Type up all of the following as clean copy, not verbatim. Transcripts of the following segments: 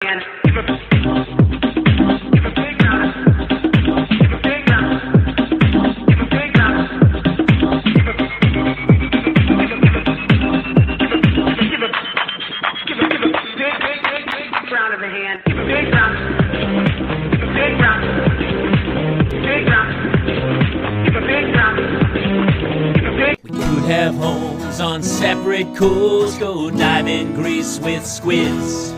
And give a big round. Give a big round. Give a big round. Give a big round. Give a big round of the hand. Give a big round. Give a big round. Big round. Give a big round. Give a big. We could have homes on separate coasts, go dive in Greece with squids.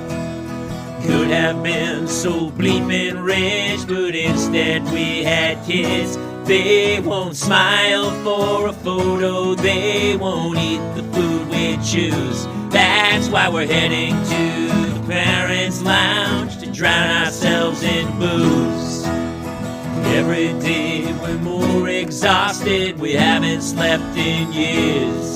Could have been so bleeping rich, but instead we had kids. They won't smile for a photo, they won't eat the food we choose. That's why we're heading to the parents' lounge to drown ourselves in booze. Every day we're more exhausted, we haven't slept in years.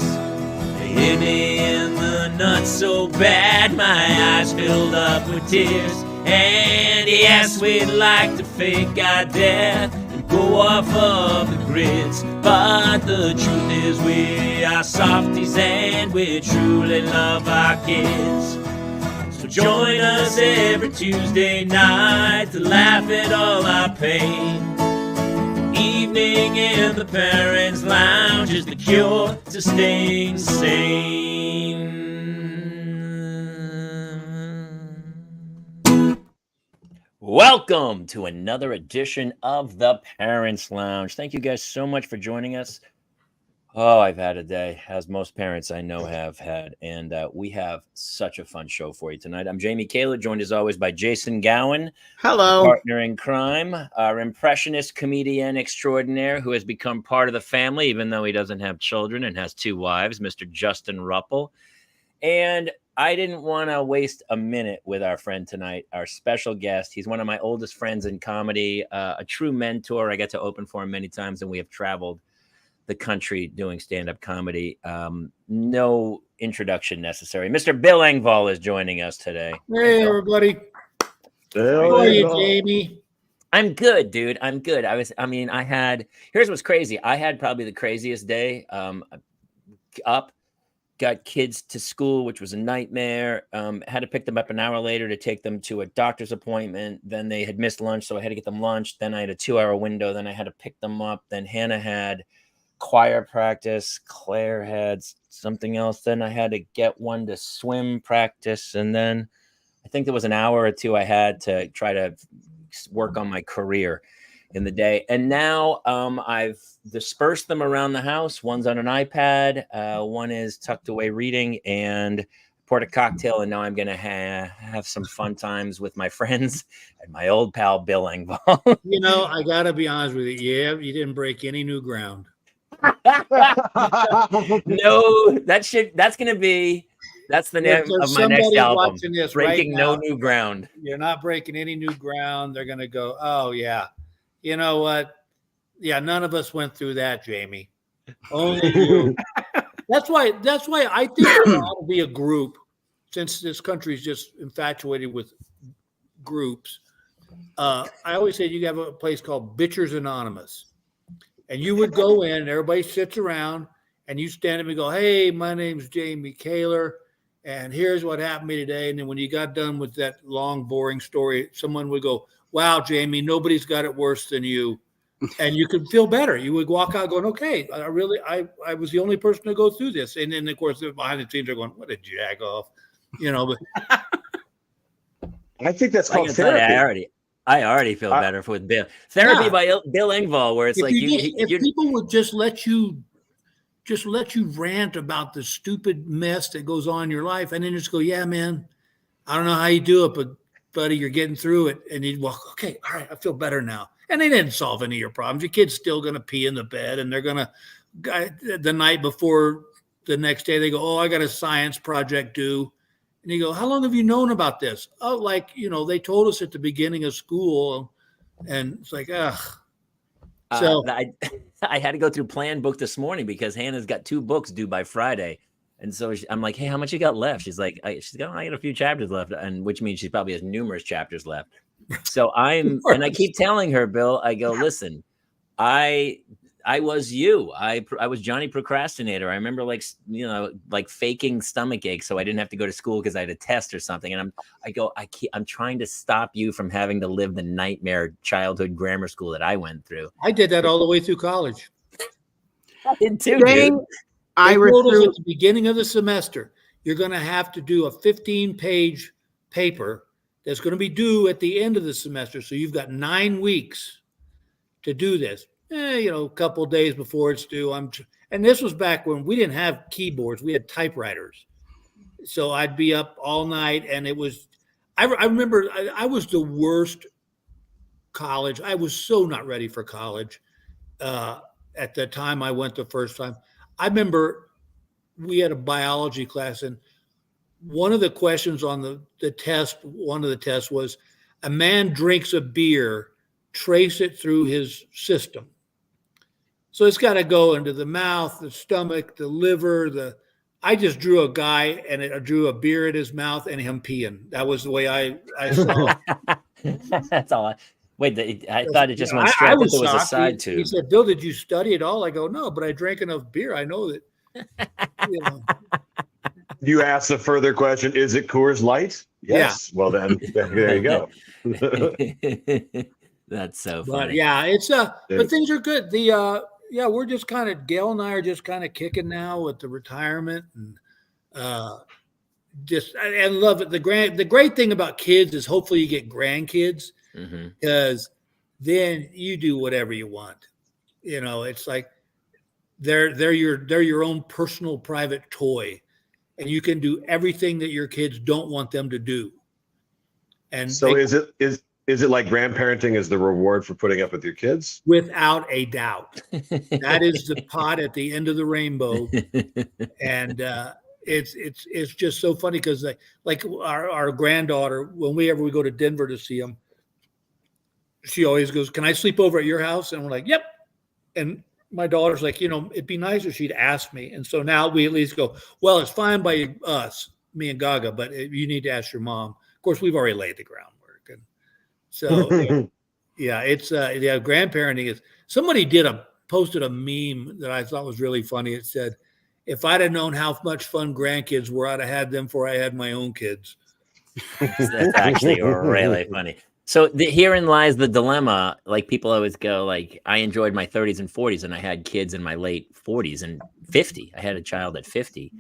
They hit me in the nuts so bad, my eyes filled up with tears. And yes, we'd like to fake our death and go off of the grids, but the truth is we are softies and we truly love our kids. So join us every Tuesday night to laugh at all our pain. Evening in the parents' lounge is the cure to staying sane. Welcome to another edition of the Parents Lounge. Thank you guys so much for joining us. Oh, I've had a day, as most parents I know have had, and we have such a fun show for you tonight. I'm Jamie Kaler, joined as always by Jason Gowin. Hello. Partner in crime, our impressionist comedian extraordinaire who has become part of the family, even though he doesn't have children and has 2 wives, Mr. Justin Rupple. And I didn't want to waste a minute with our friend tonight, our special guest. He's one of my oldest friends in comedy, a true mentor. I get to open for him many times, and we have traveled the country doing stand-up comedy. No introduction necessary. Mr. Bill Engvall is joining us today. Hey, everybody. How are you, Jamie? I'm good, dude. I'm good. Here's what's crazy. I had probably the craziest day. Got kids to school, which was a nightmare. Had to pick them up an hour later to take them to a doctor's appointment. Then they had missed lunch, so I had to get them lunch. Then I had a 2-hour window. Then I had to pick them up. Then Hannah had choir practice. Claire had something else. Then I had to get one to swim practice. And then I think there was an hour or 2 I had to try to work on my career in the day. And now I've dispersed them around the house. One's on an iPad. One is tucked away reading, and poured a cocktail. And now I'm going to have some fun times with my friends and my old pal, Bill Engvall. You know, I got to be honest with you. Yeah, you didn't break any new ground. No, that's the name of my next album. Breaking right no new ground. You're not breaking any new ground. They're going to go, oh, yeah. You know what? Yeah, none of us went through that, Jamie. Only you. That's why I think there ought to be a group, since this country is just infatuated with groups. I always say you have a place called Bitchers Anonymous. And you would go in, and everybody sits around, and you stand up and go, hey, my name's Jamie Kaler, and here's what happened to me today. And then when you got done with that long, boring story, someone would go, wow, Jamie, nobody's got it worse than you. And you could feel better. You would walk out going, okay, I was the only person to go through this. And then, of course, behind the scenes, they're going, what a jag off. You know, but I think that's called therapy. I already feel better with Bill. Therapy by Bill Engvall, where it's if people would just let you rant about the stupid mess that goes on in your life, and then just go, yeah, man, I don't know how you do it, but buddy, you're getting through it. And you'd walk, okay, all right, I feel better now. And they didn't solve any of your problems. Your kid's still going to pee in the bed, and they're going to, the night before the next day, they go, oh, I got a science project due. And you go, how long have you known about this? Oh, they told us at the beginning of school. And it's like, ugh. So I had to go through Plan Book this morning because Hannah's got 2 books due by Friday. And so I'm like, hey, how much you got left? She's like, I got a few chapters left, and which means she probably has numerous chapters left. So and I keep telling her, Bill, I go, listen, I I was you. I was Johnny Procrastinator. I remember like faking stomach aches so I didn't have to go to school because I had a test or something. And I'm trying to stop you from having to live the nightmare childhood grammar school that I went through. I did that all the way through college. I did too, dude. They told us at the beginning of the semester, you're going to have to do a 15-page paper that's going to be due at the end of the semester. So you've got 9 weeks to do this. A couple of days before it's due. And this was back when we didn't have keyboards. We had typewriters. So I'd be up all night, and it was, I remember I was the worst college. I was so not ready for college at the time I went the first time. I remember we had a biology class, and one of the questions on the test, one of the tests was, a man drinks a beer, trace it through his system. So it's got to go into the mouth, the stomach, the liver. I just drew a guy, and I drew a beer in his mouth and him peeing. That was the way I saw it. That's all. I thought it just went straight. I was there was a side tube. He said, "Bill, did you study at all?" I go, "No, but I drank enough beer. I know that." You asked a further question. Is it Coors Light? Yes. Yeah. Well, then there you go. That's so funny. But it's but things are good. We're just kind of, Gail and I are just kind of kicking now with the retirement, and and love it. The great thing about kids is hopefully you get grandkids, because then you do whatever you want. It's like they're your own personal private toy, and you can do everything that your kids don't want them to do. And so is it like grandparenting is the reward for putting up with your kids? Without a doubt. That is the pot at the end of the rainbow. And it's just so funny because like our granddaughter, whenever we go to Denver to see them, she always goes, "Can I sleep over at your house?" And we're like, "Yep." And my daughter's like, it'd be nice if she'd ask me. And so now we at least go, "Well, it's fine by us, me and Gaga, but you need to ask your mom." Of course, we've already laid the groundwork. And so, it's grandparenting is. Somebody posted a meme that I thought was really funny. It said, "If I'd have known how much fun grandkids were, I'd have had them before I had my own kids." That's actually really funny. So herein lies the dilemma. Like, people always go, like, I enjoyed my 30s and 40s, and I had kids in my late 40s and 50. I had a child at 50.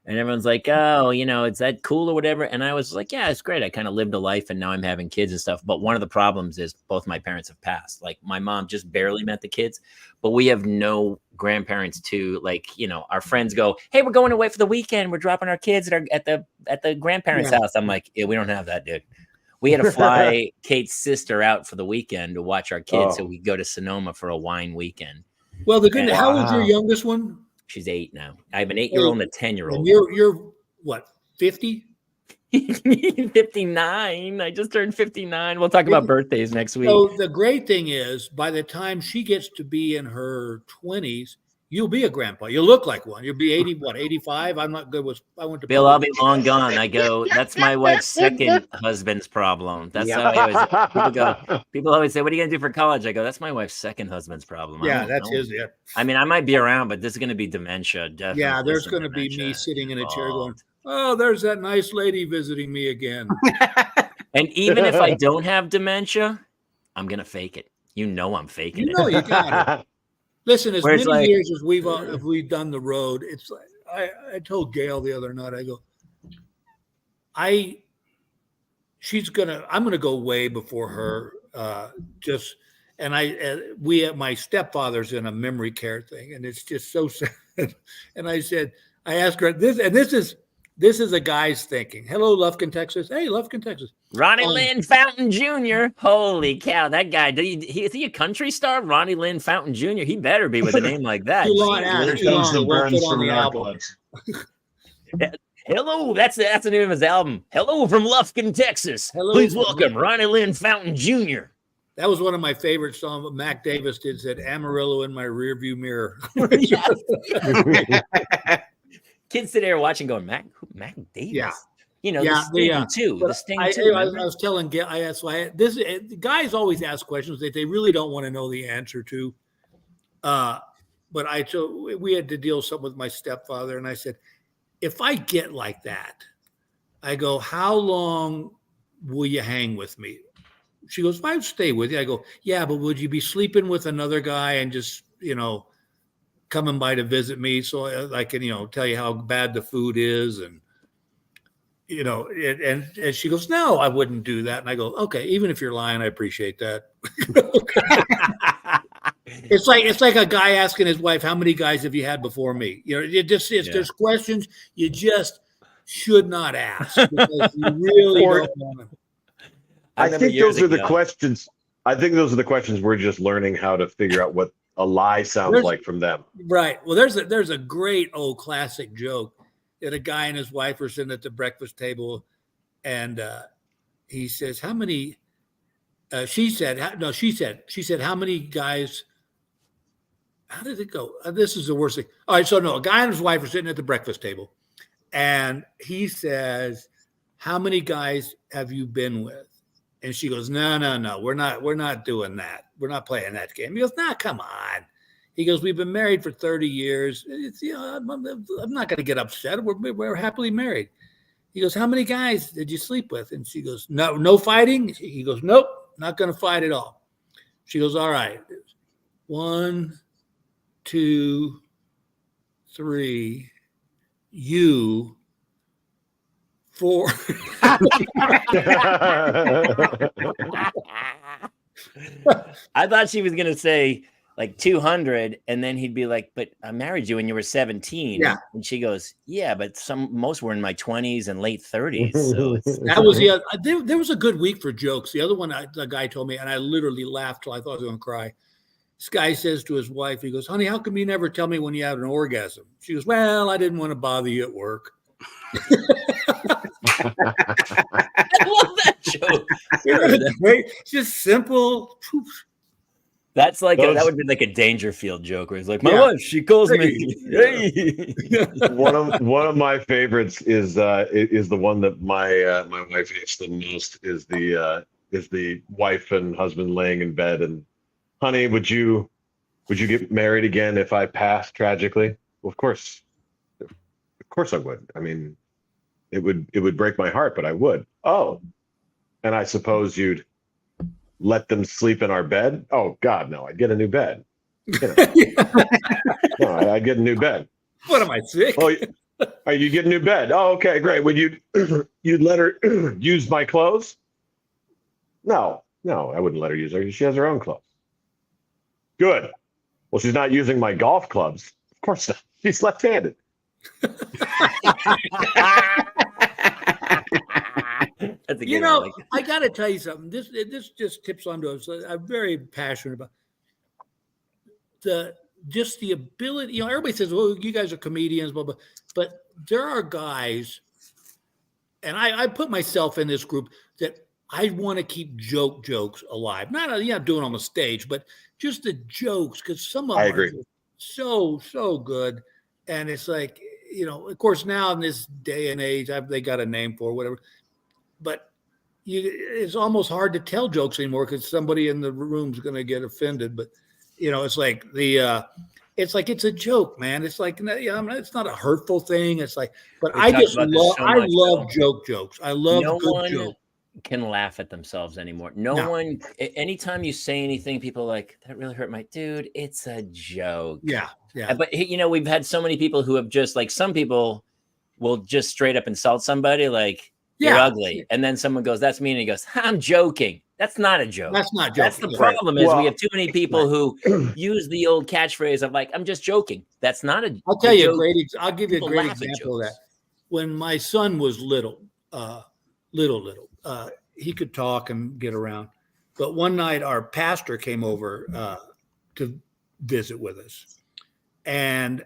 And everyone's like, "Oh, is that cool or whatever?" And I was like, "Yeah, it's great. I kind of lived a life, and now I'm having kids and stuff." But one of the problems is both my parents have passed. Like, my mom just barely met the kids, but we have no grandparents to, like, our friends go, "Hey, we're going away for the weekend. We're dropping our kids at the grandparents' house." I'm like, "Yeah, we don't have that, dude." We had to fly Kate's sister out for the weekend to watch our kids. So we go to Sonoma for a wine weekend. Well, how old's your youngest one? She's 8 now. I have an 8-year-old and a 10-year-old. You're what, 50? 59. I just turned 59. We'll talk about birthdays next week. So the great thing is, by the time she gets to be in her 20s, you'll be a grandpa. You'll look like one. You'll be 85? I'm not good with. I went to Bill. I'll be long gone. I go, "That's my wife's second husband's problem." That's how I always. People always say, "What are you gonna do for college?" I go, "That's my wife's second husband's problem." Yeah, that's his. Yeah. I mean, I might be around, but this is gonna be dementia. Definitely. Yeah, there's gonna be me sitting in a chair going, "Oh, there's that nice lady visiting me again." And even if I don't have dementia, I'm gonna fake it. I'm faking it. You got it. Listen, as many years as we've done the road, it's like I told Gail the other night. I go, I'm gonna go way before her. My stepfather's in a memory care thing, and it's just so sad. And I asked her this, and this is a guy's thinking. "Hello, Lufkin, Texas." Hey, Lufkin, Texas. Ronnie Lynn Fountain Jr. Holy cow, that guy! Is he a country star? Ronnie Lynn Fountain Jr. He better be with a name like that. Hello, that's the name of his album. "Hello from Lufkin, Texas." Hello, please welcome Ronnie Lynn Fountain Jr. That was one of my favorite songs. Mac Davis said "Amarillo in my rearview mirror." Kids today are watching going, Mac Davis. Yeah. The Sting too. The Sting too. I was telling Gail, guys always ask questions that they really don't want to know the answer to. but we had to deal something with my stepfather, and I said, if I get like that, I go, how long will you hang with me? She goes, I'd stay with you. I go, yeah, but would you be sleeping with another guy and just, coming by to visit me so I can, tell you how bad the food is? And, and she goes, no, I wouldn't do that. And I go, okay, even if you're lying, I appreciate that. It's like a guy asking his wife, how many guys have you had before me? There's questions you just should not ask because you really don't want to. I think those are the questions. I think those are the questions we're just learning how to figure out what a lie sounds like from them. Right. Well, there's a great old classic joke that a guy and his wife are sitting at the breakfast table, and he says, "How many?" She said, "How many guys?" How did it go? This is the worst thing. All right. So no, a guy and his wife are sitting at the breakfast table, and he says, "How many guys have you been with?" And she goes, no, we're not doing that. We're not playing that game. He goes, nah, come on. He goes, we've been married for 30 years. I'm not going to get upset. We're happily married. He goes, how many guys did you sleep with? And she goes, no fighting. He goes, nope, not going to fight at all. She goes, all right. 1, 2, 3, you, 4. I thought she was gonna say like 200, and then he'd be like, "But I married you when you were 17." Yeah, and she goes, "Yeah, but most were in my 20s and late 30s." So that was the other. There was a good week for jokes. The other one, the guy told me, and I literally laughed till I thought I was going to cry. This guy says to his wife, he goes, "Honey, how come you never tell me when you have an orgasm?" She goes, "Well, I didn't want to bother you at work." I love that joke. It's just simple. That's like that would be like a Dangerfield joke where he's like, "My wife, she calls me." Hey. One of my favorites is the one that my wife hates the most. Is the wife and husband laying in bed and, honey, would you get married again if I passed tragically? Well, of course I would. I mean, it would break my heart, but I would. Oh, and I suppose you'd let them sleep in our bed? Oh God, no! I'd get a new bed. No, I'd get a new bed. What am I, sick? Oh, you get a new bed? Oh, okay, great. Would you'd let her use my clothes? No, I wouldn't let her use her. She has her own clothes. Good. Well, she's not using my golf clubs. Of course not. She's left-handed. I got to tell you something. This just tips onto us. I'm very passionate about the ability. Everybody says, "Well, you guys are comedians," blah blah. But there are guys, and I put myself in this group that I want to keep jokes alive. Not doing on the stage, but just the jokes, because some of them are so good, and it's like. Of course, now in this day and age, they got a name for whatever, but it's almost hard to tell jokes anymore because somebody in the room's going to get offended. But it's like it's a joke, man. It's like it's not a hurtful thing. It's like, but I love jokes. I love good jokes. Can laugh at themselves anymore. No one. Anytime you say anything, people are like, that really hurt my dude. It's a joke. Yeah. But we've had so many people who have just like, some people will just straight up insult somebody like, you're ugly, and then someone goes, that's mean, and he goes, I'm joking. That's not a joke. That's not joking. That's the problem. Is we have too many people who use the old catchphrase of like, I'm just joking. That's not a. I'll tell you I'll give you a great example of that. When my son was little, he could talk and get around. But one night our pastor came over to visit with us. And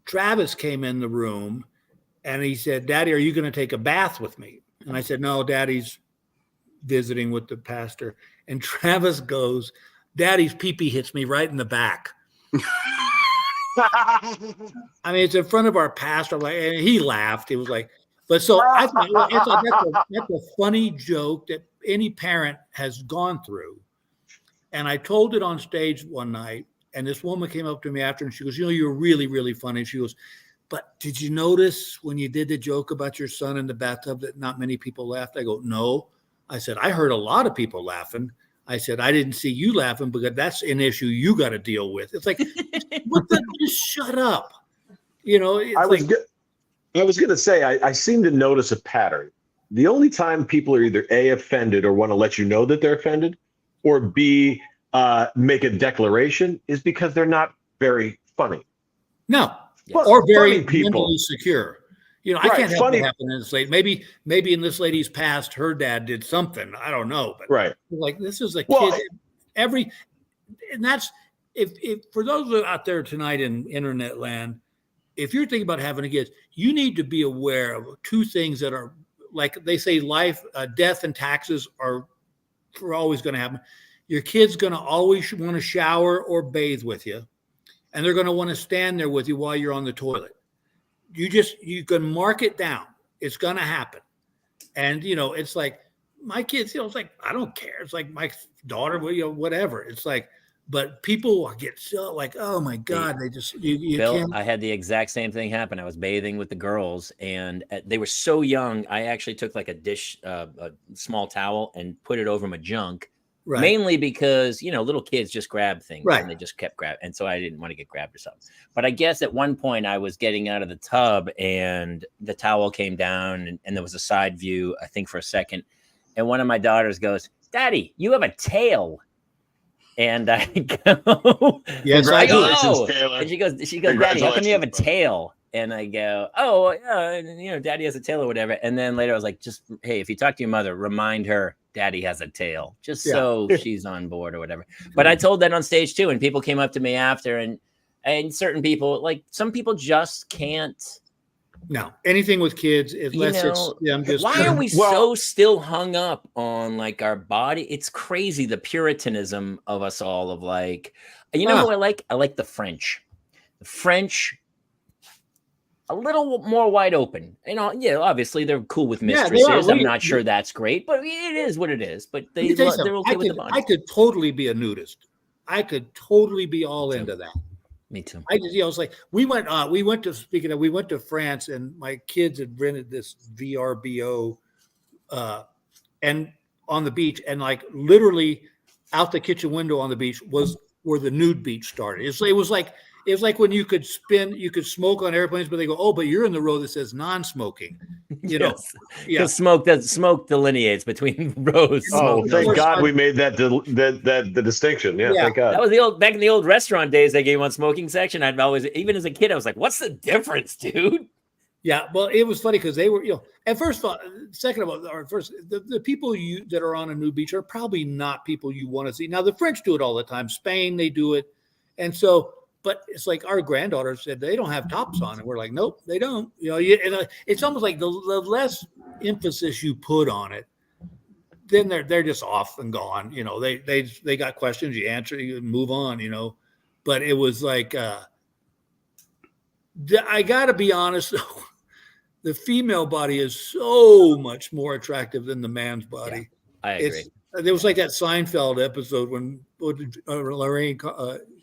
Travis came in the room and he said, Daddy, are you going to take a bath with me? And I said, no, Daddy's visiting with the pastor. And Travis goes, Daddy's pee-pee hits me right in the back. I mean, it's in front of our pastor. And he laughed. He was like, but so I thought that's a funny joke that any parent has gone through. And I told it on stage one night. And this woman came up to me after, and she goes, you're really, really funny. She goes, but did you notice when you did the joke about your son in the bathtub that not many people laughed? I go, no. I said, I heard a lot of people laughing. I said, I didn't see you laughing because that's an issue you got to deal with. It's like, just shut up. I was going to say, I seem to notice a pattern. The only time people are either A, offended or want to let you know that they're offended, or B, make a declaration is because they're not very funny. No. Yes. Or very people. Mentally secure. I can't help what happened in this lady. Maybe in this lady's past, her dad did something. I don't know. But right. Like, this is a kid. And that's, if for those out there tonight in internet land, if you're thinking about having a kid, you need to be aware of two things that are, like they say, life, death and taxes are always going to happen. Your kid's going to always want to shower or bathe with you. And they're going to want to stand there with you while you're on the toilet. You can mark it down. It's going to happen. And, it's like my kids, it's like, I don't care. It's like my daughter, whatever. It's like, but people get so like, oh my God, they just, you Bill, can't. I had the exact same thing happen. I was bathing with the girls and they were so young. I actually took like a small towel and put it over my junk. Right. Mainly because, little kids just grab things and they just kept grabbing. And so I didn't want to get grabbed or something. But I guess at one point I was getting out of the tub and the towel came down and there was a side view, I think, for a second. And one of my daughters goes, Daddy, you have a tail. And I go, yes, congratulations, Taylor. And she goes, Daddy, how come you have a tail? And I go, Daddy has a tail or whatever. And then later I was like, hey, if you talk to your mother, remind her Daddy has a tail, just so she's on board or whatever. But I told that on stage too. And people came up to me after and certain people, like some people just can't. No, anything with kids, unless why are we so still hung up on like our body? It's crazy. The Puritanism of us all of like, who I like? I like the French. The French, a little more wide open. Obviously they're cool with mistresses. I'm not sure that's great, but it is what it is. But they're okay with the body. I could totally be a nudist. I could totally be all into that. Me too. I was like, we went to France, and my kids had rented this VRBO, and on the beach, and like literally out the kitchen window on the beach was where the nude beach started. It was like when you could smoke on airplanes, but they go, oh, but you're in the row that says non-smoking. Because smoke delineates between rows. Oh, thank God we made the distinction. Yeah, thank God. That was back in the old restaurant days. They gave one smoking section. I'd always, even as a kid, I was like, "What's the difference, dude?" Yeah, well, it was funny because they were, and first of all, second of all, the people that are on a nude beach are probably not people you want to see. Now the French do it all the time. Spain, they do it, and so. But it's like our granddaughter said they don't have tops on, and we're like, nope, they don't. It's almost like the less emphasis you put on it, then they're just off and gone. They got questions, you answer, you move on. But it was like, I got to be honest, the female body is so much more attractive than the man's body. Yeah, I agree. There was like that Seinfeld episode when Lorraine,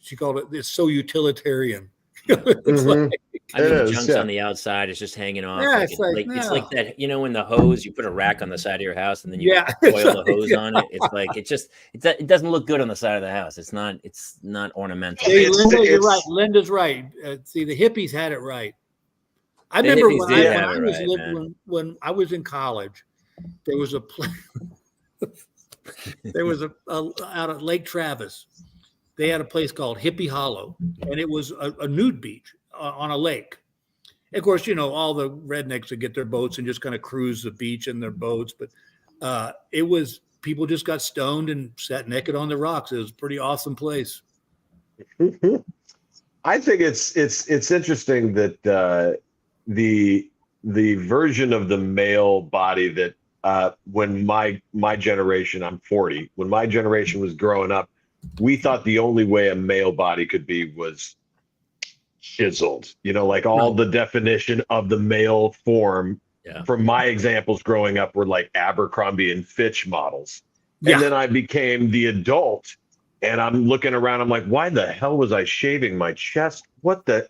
she called it, it's so utilitarian. It's like, the junk's on the outside. It's just hanging off. Yeah, it's like that, when the hose, you put a rack on the side of your house and then you coil the hose on it. It's like, it doesn't look good on the side of the house. It's not ornamental. Hey, Linda, you're right. Linda's right. See, the hippies had it right. I remember when I was in college, there was a place. There was out at Lake Travis. They had a place called Hippie Hollow, and it was a nude beach on a lake. Of course, all the rednecks would get their boats and just kind of cruise the beach in their boats. But it was, people just got stoned and sat naked on the rocks. It was a pretty awesome place. I think it's interesting that the version of the male body that when my generation, I'm 40, when my generation was growing up, we thought the only way a male body could be was chiseled, like all the definition of the male form from my examples growing up were like Abercrombie and Fitch models. And then I became the adult and I'm looking around. I'm like, why the hell was I shaving my chest? What the?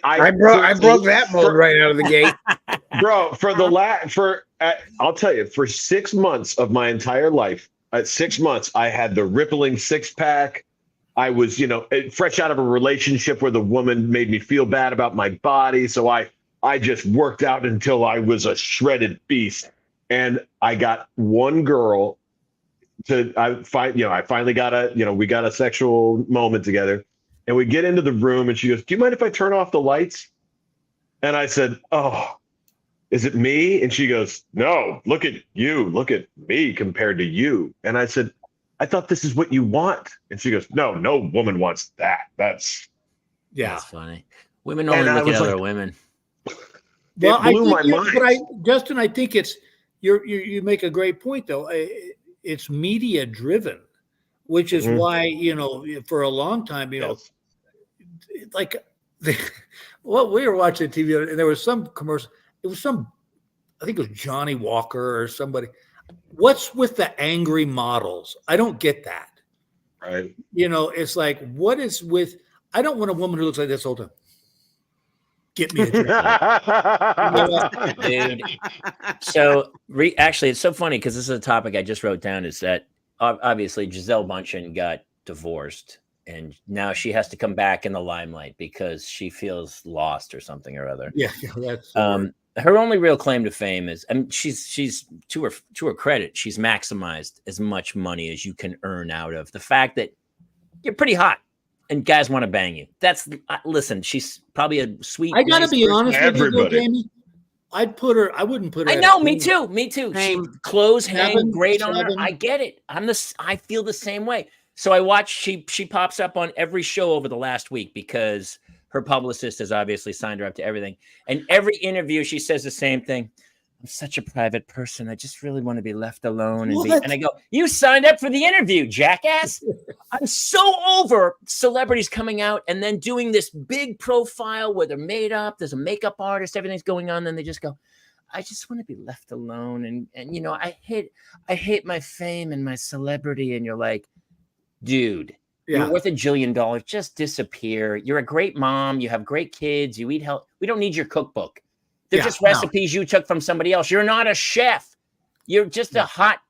I broke that mold right out of the gate, bro. I'll tell you, for 6 months of my entire life, at 6 months, I had the rippling six pack. I was, fresh out of a relationship where the woman made me feel bad about my body, so I just worked out until I was a shredded beast. And I got one girl I finally got we got a sexual moment together, and we get into the room and she goes, "Do you mind if I turn off the lights?" And I said, "Oh, is it me?" And she goes, "No, look at you. Look at me compared to you." And I said, "I thought this is what you want." And she goes, "No, no woman wants that. That's funny. Women only look at other women." Well, it blew my mind. But Justin, I think it's you make a great point though. It's media driven, which is why for a long time, like we were watching TV and there was some commercial. It was I think it was Johnny Walker or somebody. What's with the angry models? I don't get that. Right. It's like, what is with? I don't want a woman who looks like this all the time. Get me a drink. Dude. So actually, it's so funny because this is a topic I just wrote down. Is that obviously Gisele Bündchen got divorced, and now she has to come back in the limelight because she feels lost or something or other. Yeah, that's her only real claim to fame is, she's to her credit, she's maximized as much money as you can earn out of the fact that you're pretty hot. And guys want to bang you. Listen, she's probably a sweet. I gotta be honest with you, Jamie. I wouldn't put her. I know, me too. Clothes hang great on her. I get it. I feel the same way. So I watch. She pops up on every show over the last week because her publicist has obviously signed her up to everything. And every interview, she says the same thing. I'm such a private person. I just really want to be left alone. And I go, you signed up for the interview, jackass. I'm so over celebrities coming out and then doing this big profile where they're made up. There's a makeup artist. Everything's going on. Then they just go, I just want to be left alone. And I hate my fame and my celebrity. And you're like, dude, you're worth $1 jillion. Just disappear. You're a great mom. You have great kids. You eat health. We don't need your cookbook. They're just recipes you took from somebody else. You're not a chef. You're just a hot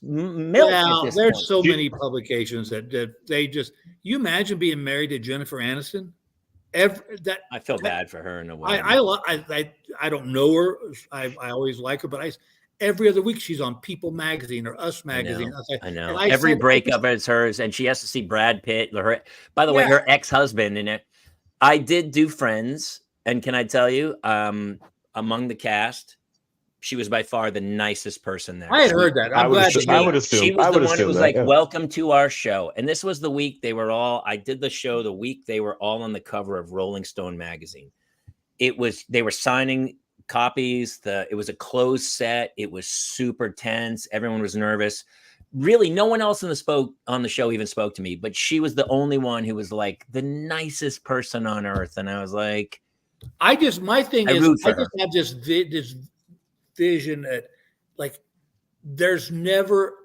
milk. Well, there's so many publications that they just. You imagine being married to Jennifer Aniston? I feel bad for her in a way. I don't know her. I always like her, but every other week she's on People Magazine or Us Magazine. I know. Every breakup is hers, and she has to see Brad Pitt. By the way, her ex-husband in it. I did do Friends. And can I tell you, among the cast, she was by far the nicest person there. I had heard that. I'm glad. I would assume. She was the one who was like, welcome to our show. And this was the week I did the show the week they were all on the cover of Rolling Stone magazine. They were signing copies. It was a closed set. It was super tense. Everyone was nervous. Really, no one else on the show even spoke to me, but she was the only one who was like the nicest person on earth. And I was like, my thing is, I just have this vision that, like, there's never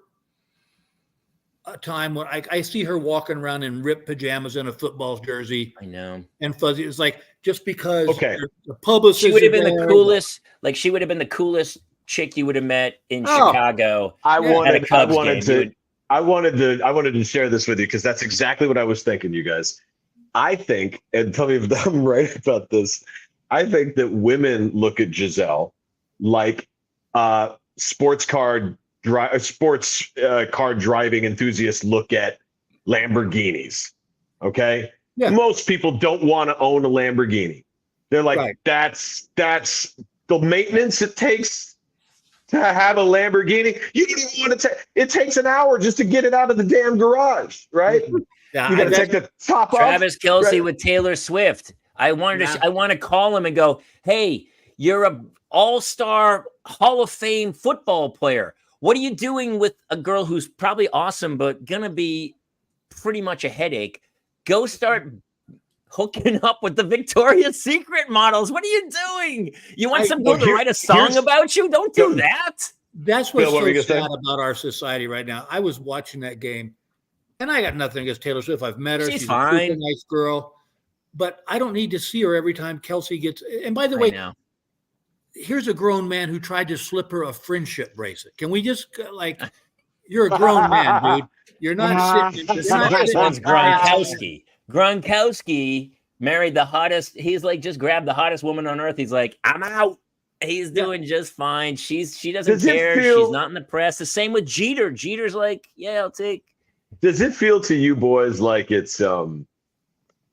a time when I see her walking around in ripped pajamas and a football jersey. I know. And fuzzy. It's like, just because the publicist. She would have been the coolest. Like, she would have been the coolest chick you would have met in Chicago. I wanted to share this with you because that's exactly what I was thinking, you guys. I think, and tell me if I'm right about this, I think that women look at Gisele like sports car driving enthusiasts look at Lamborghinis. Okay? Yeah. Most people don't want to own a Lamborghini. They're like, that's the maintenance it takes to have a Lamborghini. You don't even want to it takes an hour just to get it out of the damn garage, right? Yeah, you got to take the top off. Travis Kelce with Taylor Swift. I want to call him and go, hey, you're a all-star Hall of Fame football player. What are you doing with a girl who's probably awesome, but going to be pretty much a headache? Go start hooking up with the Victoria's Secret models. What are you doing? You want some girl to write a song about you? Don't do that. That's what's so sad about our society right now. I was watching that game. And I got nothing against Taylor Swift. I've met her. She's She's fine. a super nice girl. But I don't need to see her every time Kelsey gets. And by the way, here's a grown man who tried to slip her a friendship bracelet. Can we just like, you're a grown man, dude. You're not sitting. The smartest one's Gronkowski. Gronkowski married the hottest. He's like, just grabbed the hottest woman on earth. He's like, I'm out. He's doing just fine. She doesn't care. She's not in the press. The same with Jeter. Jeter's like, yeah, I'll take. Does it feel to you boys like it's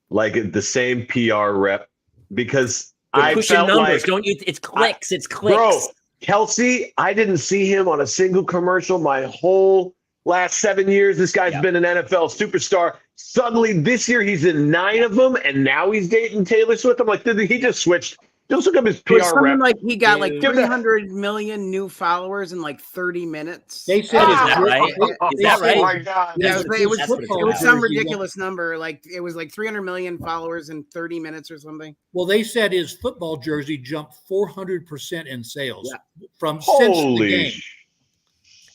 like the same PR rep? Because I felt numbers, like, don't you? It's clicks. It's clicks. Bro, Kelsey, I didn't see him on a single commercial my whole last 7 years. This guy's been an NFL superstar. Suddenly this year he's in 9 of them, and now he's dating Taylor Swift. I'm like, did he just switched? Just look up his PR rep. Like he got like 300 million new followers in like 30 minutes. They said, is that right? Is that right? Oh my God. Yeah, it was some ridiculous number. Like it was like 300 million followers in 30 minutes or something. Well, they said his football jersey jumped 400% in sales from since Holy the game.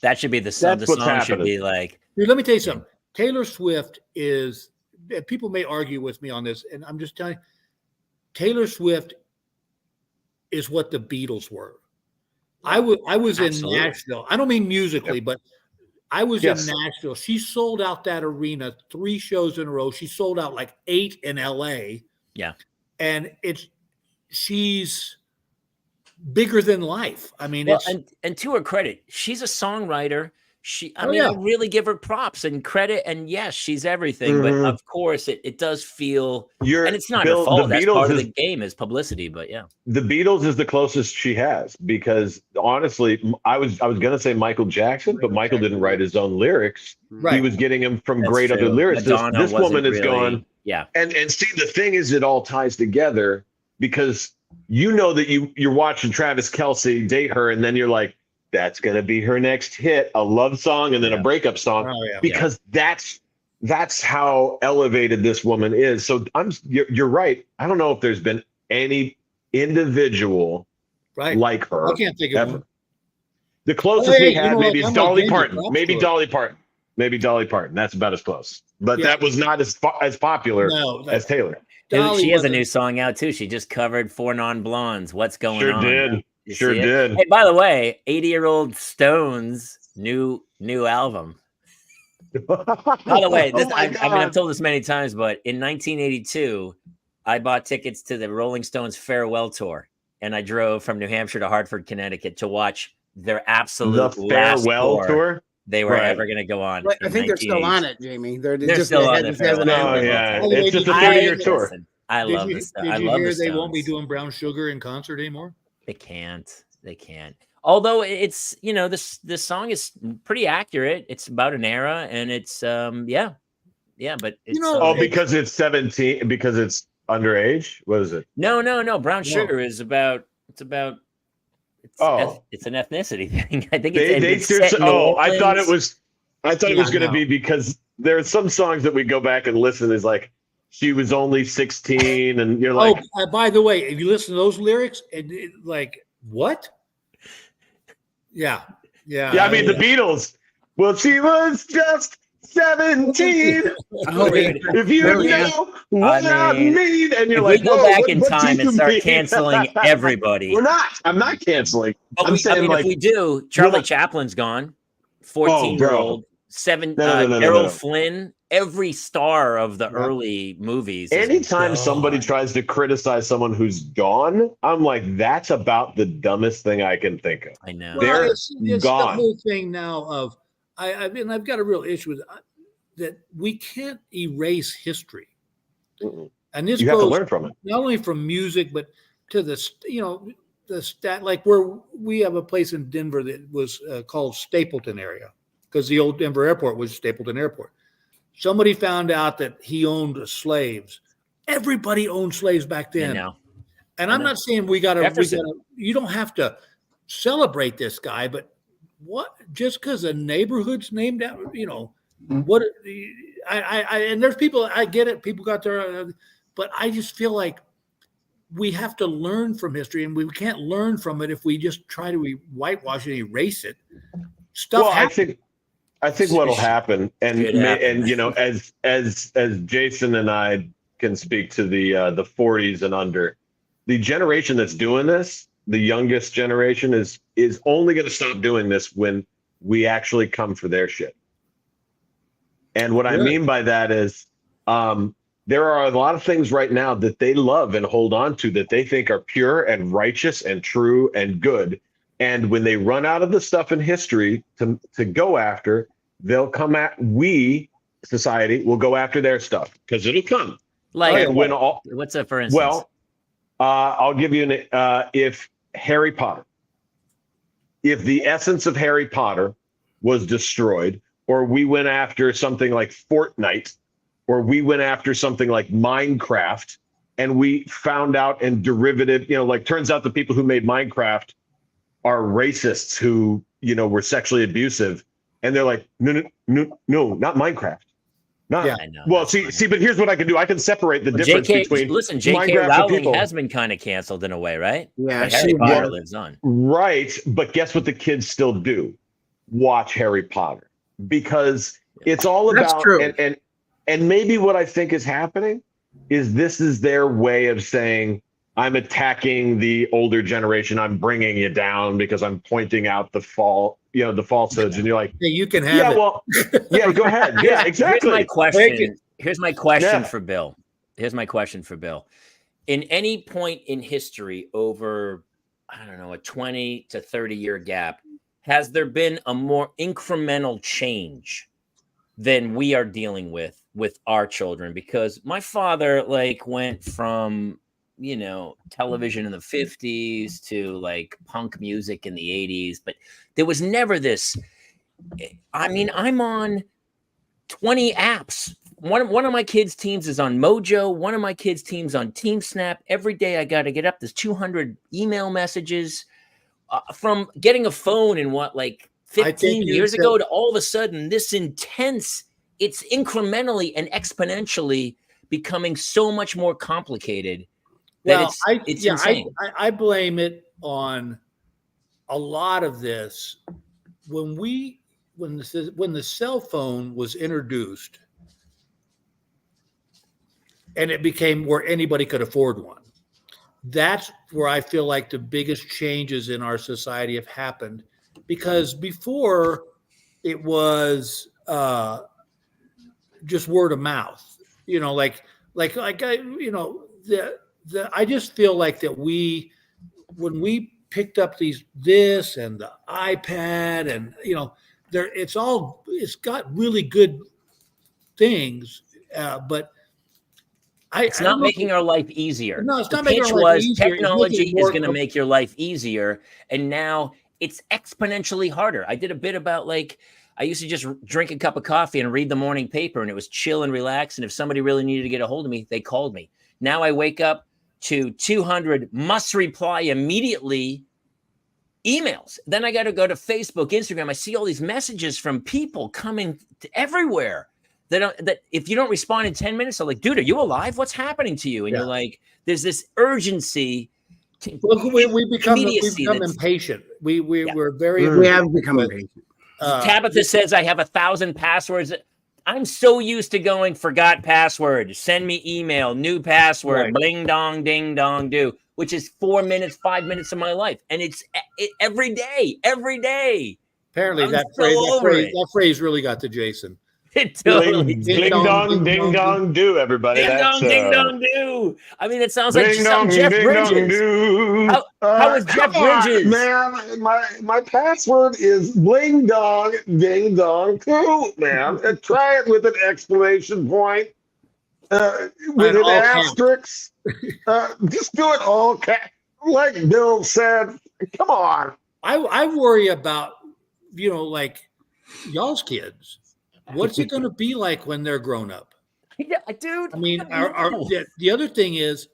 That should be the song. The song should be like. Dude, let me tell you something. Taylor Swift is. People may argue with me on this, and I'm just telling you, Taylor Swift is what the Beatles were. I was in Nashville. I don't mean musically, but I was in Nashville. She sold out that arena 3 shows in a row. She sold out like 8 in LA. Yeah. And she's bigger than life. I mean, and to her credit, she's a songwriter. I really give her props and credit. And yes, she's everything. But of course, it does feel, and it's not her fault. That's part of the game is publicity. But yeah, the Beatles is the closest she has, because honestly, I was going to say Michael Jackson, but Michael didn't write his own lyrics. Right. He was getting them from great other lyricists. This woman is gone. Yeah. And see, the thing is, it all ties together, because you know that you're watching Travis Kelce date her, and then you're like, that's going to be her next hit, a love song and then a breakup song, because that's how elevated this woman is. So you're right. I don't know if there's been any individual like her. I can't think of one. The closest we had maybe is Dolly Parton. Maybe Dolly Parton. That's about as close. But that was not as popular as Taylor. She has a new song out too. She just covered 4 Non-Blondes. What's going on? Sure did. Hey, by the way, 80-year-old Stones new album. By the way, I've told this many times, but in 1982, I bought tickets to the Rolling Stones farewell tour, and I drove from New Hampshire to Hartford, Connecticut, to watch their absolute farewell tour they were ever going to go on. I think they're still on it, Jamie. They're just still on it. It's just a 30-year tour. I love this. Did you hear they won't be doing Brown Sugar in concert anymore? They can't. Although it's, this song is pretty accurate. It's about an era, and it's but it's because it's 17, because it's underage. What is it? No. Brown Sugar is about it's an ethnicity thing. I think I thought it was going to be, because there are some songs that we go back and listen. Is like, she was only 16, and you're like, by the way, if you listen to those lyrics, like, what? Yeah. I mean, the Beatles. Well, she was just 17. If you know what I mean, and you're like, we go back in time and start canceling everybody. We're not. I'm not canceling. I'm saying, if we do, Charlie Chaplin's gone. 14-year-old, Errol Flynn. Every star of the early movies. Anytime somebody tries to criticize someone who's gone, I'm like, that's about the dumbest thing I can think of. I know. They're gone. The whole thing now of, I've got a real issue with that. We can't erase history. And this you have to learn from it. Not only from music, but to the stat, like where we have a place in Denver that was called Stapleton area, because the old Denver airport was Stapleton Airport. Somebody found out that he owned slaves. Everybody owned slaves back then. And I'm not saying we gotta, you don't have to celebrate this guy, but what, just because a neighborhood's named after, what, and there's people, I get it, people got their, but I just feel like we have to learn from history, and we can't learn from it if we just try to whitewash and erase it. I think what'll happen, and you know, as Jason and I can speak to the 40s and under, the generation that's doing this, the youngest generation is only going to stop doing this when we actually come for their shit. And what I mean by that is, there are a lot of things right now that they love and hold on to that they think are pure and righteous and true and good. And when they run out of the stuff in history to go after, they'll come at society will go after their stuff because it'll come. Like what's a for instance? Well, I'll give you if Harry Potter, if the essence of Harry Potter was destroyed, or we went after something like Fortnite, or we went after something like Minecraft, and we found out in derivative, you know, like turns out the people who made Minecraft are racists who, you know, were sexually abusive. And they're like, no, not Minecraft. Not, yeah, I know. Well, see, but here's what I can do. I can separate the difference between J.K. Minecraft Rowling has been kind of canceled in a way, right? Yeah, Harry Potter lives on. Right, but guess what the kids still do? Watch Harry Potter. Because it's all about, that's true. And maybe what I think is happening is this is their way of saying, I'm attacking the older generation. I'm bringing you down because I'm pointing out the falsehoods. And you're like, hey, you can have it. Well, yeah, go ahead. Yeah, exactly. Here's my question for Bill. Here's my question for Bill. In any point in history over, I don't know, a 20 to 30 year gap, has there been a more incremental change than we are dealing with our children? Because my father went from, you know, television in the 50s to like punk music in the 80s, but there was never this. I mean, I'm on 20 apps. One of my kids' teams is on Mojo. One of my kids' teams on TeamSnap. Every day I got to get up. There's 200 email messages from getting a phone in 15 years ago to all of a sudden this intense. It's incrementally and exponentially becoming so much more complicated. It's insane. I blame it on a lot of this. When the cell phone was introduced and it became where anybody could afford one, that's where I feel like the biggest changes in our society have happened. Because before it was just word of mouth, you know, I just feel like that when we picked up this and the iPad and, you know, it's got really good things, but it's not making our life easier. No, it's not making our life easier. Technology is going to make your life easier, and now it's exponentially harder. I did a bit about I used to just drink a cup of coffee and read the morning paper, and it was chill and relaxed. And if somebody really needed to get a hold of me, they called me. Now I wake up to 200 must reply immediately emails. Then I got to go to Facebook, Instagram. I see all these messages from people coming everywhere. That if you don't respond in 10 minutes, they're like, dude, are you alive? What's happening to you? And you're like, there's this urgency. We've become impatient. We're very. We have become impatient. Tabitha says I have 1,000 passwords. I'm so used to going forgot password. Send me email, new password, bling dong, ding dong, do, which is 4 minutes, 5 minutes of my life, and it's every day. Apparently, that phrase really got to Jason. It totally ding dong, ding dong, do, everybody. Ding dong, do. I mean, it sounds like some Jeff Bridges. How is Jeff Bridges? Man, my password is bling dong, ding dong, do, man. And try it with an exclamation point, with an asterisk. Just do it all like Bill said. Come on. I worry about, y'all's kids. What's it going to be like when they're grown up? Yeah, dude. I mean, the other thing is,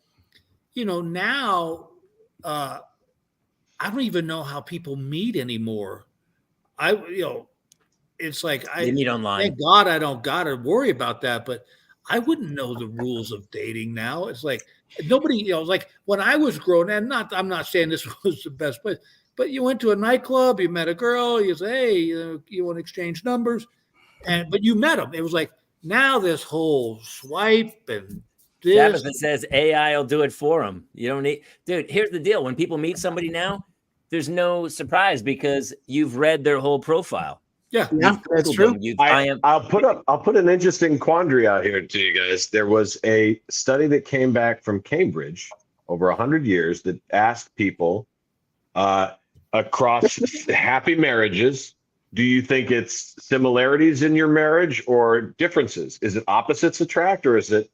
now I don't even know how people meet anymore. It's like they meet online. Thank God I don't got to worry about that, but I wouldn't know the rules of dating now. It's like nobody, like when I was growing, and I'm not saying this was the best place. But you went to a nightclub, you met a girl, you say, hey, you want to exchange numbers, but you met them. It was like now this whole swipe and this. Tabitha says AI will do it for them. You don't need, dude. Here's the deal: when people meet somebody now, there's no surprise because you've read their whole profile. Yeah, that's true. I'll put an interesting quandary out here to you guys. There was a study that came back from Cambridge over 100 years that asked people across happy marriages, do you think it's similarities in your marriage or differences? Is it opposites attract or is it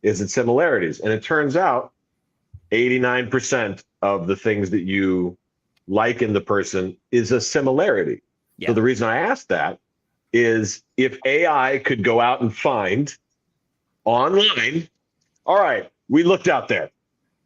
similarities? And it turns out 89% of the things that you like in the person is a similarity. Yeah. So the reason I asked that is if AI could go out and find online, all right, we looked out there.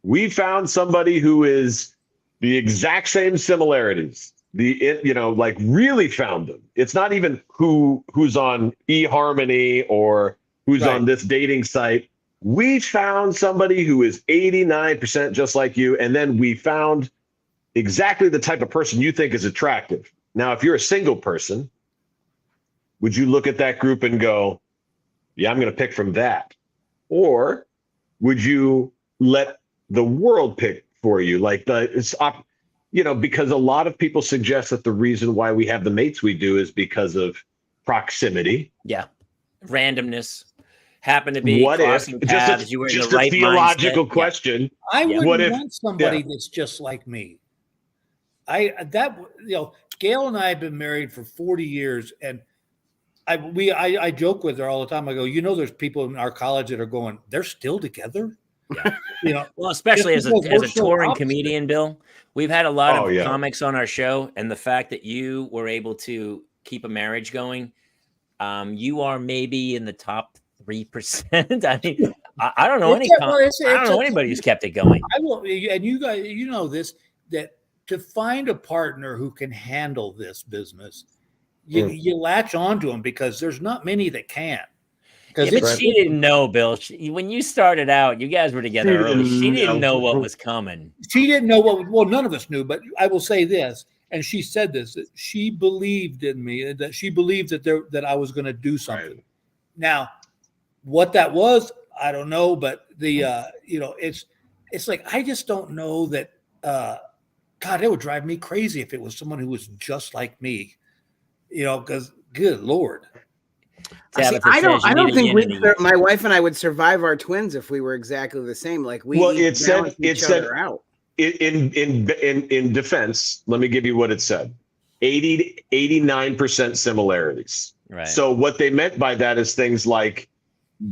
We found somebody who is the exact same similarities. Like really found them. It's not even who's on eHarmony or who's on this dating site. We found somebody who is 89% just like you, and then we found exactly the type of person you think is attractive. Now, if you're a single person, would you look at that group and go, yeah, I'm going to pick from that? Or would you let the world pick for you? Like because a lot of people suggest that the reason why we have the mates we do is because of proximity. Yeah. Randomness. Happen to be crossing paths. You were in the right mindset. Just a theological question. I wouldn't want somebody that's just like me. Gail and I have been married for 40 years, and I joke with her all the time. I go, there's people in our college that are going, they're still together. Yeah. Well, especially as a touring comedian, Bill, we've had a lot of comics on our show, and the fact that you were able to keep a marriage going, you are maybe in the top 3%. I mean, I don't know I don't know anybody who's kept it going. I will, and you guys, this, that to find a partner who can handle this business, you latch onto them because there's not many that can. But she didn't know, Bill. When you started out, you guys were together early. She didn't know what was coming. She didn't know well, none of us knew, but I will say this, and she said this, that she believed in me, that she believed that I was going to do something. Right. Now, what that was, I don't know, but it's like, I just don't know that, God, it would drive me crazy if it was someone who was just like me, because good Lord. I don't think my wife and I would survive our twins if we were exactly the same. Like it said out. In defense, let me give you what it said. 89% similarities. Right. So what they meant by that is things like,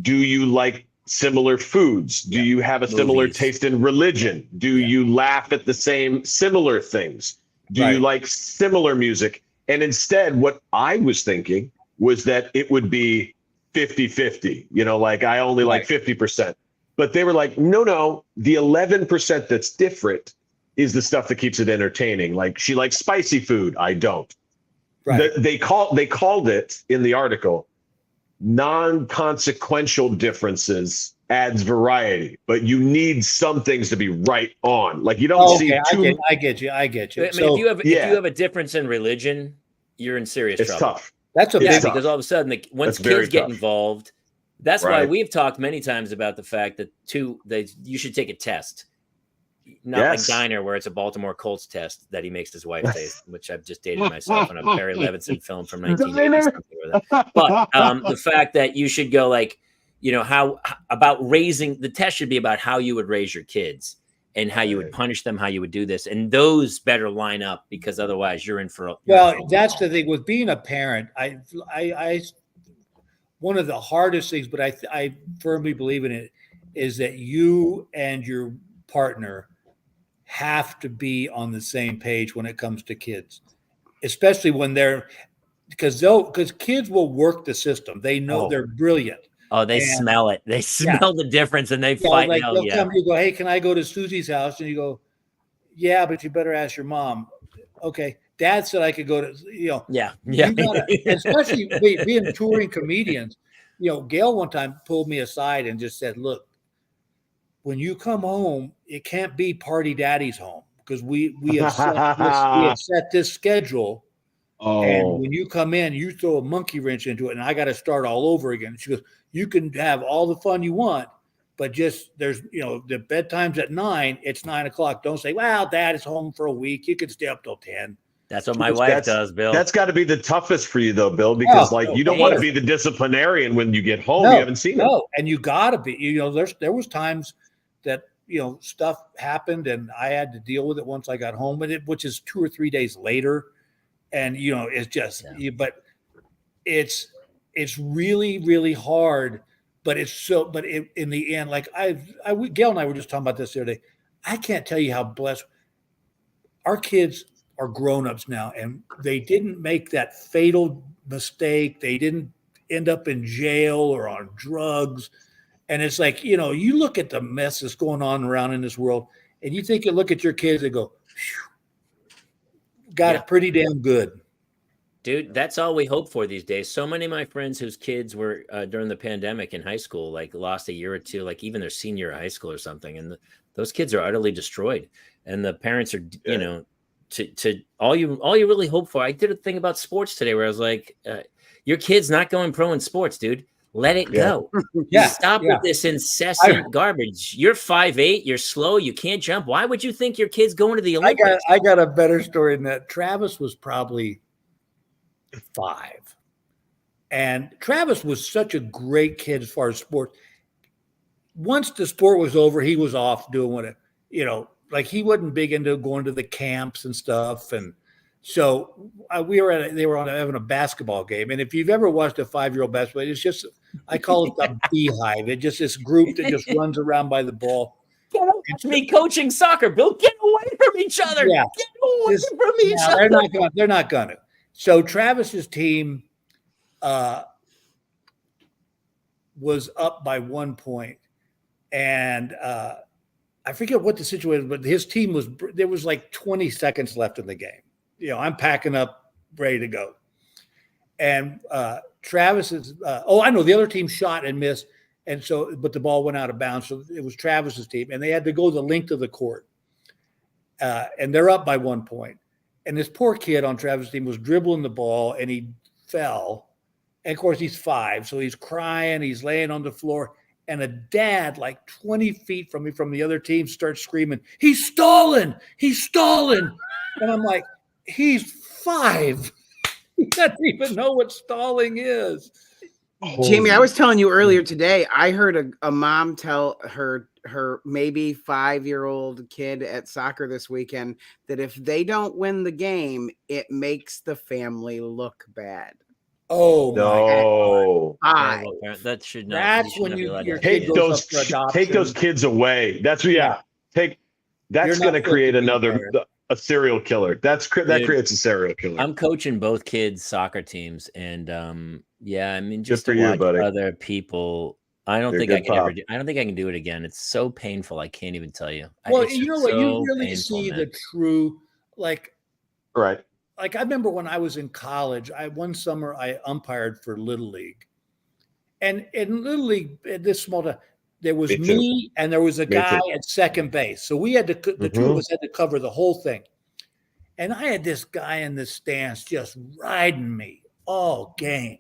do you like similar foods? Do you have a similar taste in religion? Do you laugh at the similar things? Do you like similar music? And instead, what I was thinking was that it would be 50-50, like I only like 50%. But they were like, no, the 11% that's different is the stuff that keeps it entertaining. Like she likes spicy food. I don't. Right. They called it in the article, non-consequential differences adds variety, but you need some things to be right on. Like you don't see too. I get you. I mean, if you have a difference in religion, you're in serious trouble. It's tough. That's because all of a sudden, once kids get involved, that's why we've talked many times about the fact that you should take a test, not like Diner, where it's a Baltimore Colts test that he makes his wife take, which I've just dated myself on a Barry Levinson film from 1980. But the fact that you should go how about raising, the test should be about how you would raise your kids and how you would punish them, how you would do this. And those better line up because otherwise you're in for that's the thing with being a parent. I one of the hardest things, but I firmly believe in it, is that you and your partner have to be on the same page when it comes to kids, especially when because kids will work the system. They know they're brilliant. Oh, they smell it. They smell the difference and they fight. Like they'll come, you go, hey, can I go to Susie's house? And you go, yeah, but you better ask your mom. Okay. Dad said I could go to, Yeah. Especially being touring comedians. Gail one time pulled me aside and just said, look, when you come home, it can't be party daddy's home. because we had set this schedule. And when you come in, you throw a monkey wrench into it, and I got to start all over again. She goes, you can have all the fun you want, but just there's, the bedtime's at 9, it's 9 o'clock. Don't say, well, Dad is home for a week. You can stay up till 10. That's what my wife does, Bill. That's got to be the toughest for you, though, Bill, because you don't want to be the disciplinarian when you get home. You haven't seen it. No, and you got to be. There was times that stuff happened, and I had to deal with it once I got home with it, which is 2 or 3 days later. And it's just, but it's really, really hard. But in the end, like Gail and I were just talking about this the other day. I can't tell you how blessed our kids are grown-ups now, and they didn't make that fatal mistake. They didn't end up in jail or on drugs. And it's like, you look at the mess that's going on around in this world, and you look at your kids and go, phew, got it pretty damn good. Dude, that's all we hope for these days. So many of my friends whose kids were during the pandemic in high school, like lost a year or two, like even their senior year of high school or something. And those kids are utterly destroyed. And the parents are, to all you really hope for. I did a thing about sports today where I was like, your kid's not going pro in sports, dude. Let it go. Stop with this incessant garbage. You're 5'8", you're slow, you can't jump. Why would you think your kid's going to the Olympics? I got a better story than that. Travis was probably 5. And Travis was such a great kid as far as sports. Once the sport was over, he was off doing what like he wasn't big into going to the camps and stuff. And so they were having a basketball game. And if you've ever watched a 5-year-old basketball, it's just, I call it the beehive. It's just this group that just runs around by the ball. It's me coaching soccer, Bill. Get away from each other. Yeah. Get away from each other. They're not going to. So Travis's team was up by 1 point. And I forget what the situation was, but his team there was like 20 seconds left in the game. I'm packing up, ready to go. And Travis's, I know the other team shot and missed. And so, but the ball went out of bounds. So it was Travis's team, and they had to go the length of the court. And they're up by 1 point. And this poor kid on Travis's team was dribbling the ball, and he fell. And of course, he's 5. So he's crying. He's laying on the floor. And a dad, like 20 feet from me, from the other team, starts screaming, "He's stolen! He's stolen!" And I'm like, he's 5. He doesn't even know what stalling is. Jamie, I was telling you earlier today, I heard a mom tell her maybe 5-year-old kid at soccer this weekend that if they don't win the game, it makes the family look bad. Oh no! That should not. That's when you take those kids away. That's that's going to create a serial killer. That creates a serial killer. I'm coaching both kids' soccer teams, and just for to watch buddy. Other people. I don't think I can do it again. It's so painful. I can't even tell you. Well, you know what? You really see the true, right. Like I remember when I was in college, one summer I umpired for Little League. And in Little League, at this small town, there was me and there was a guy at second base. So we had to, the two of us had to cover the whole thing. And I had this guy in the stands just riding me all game.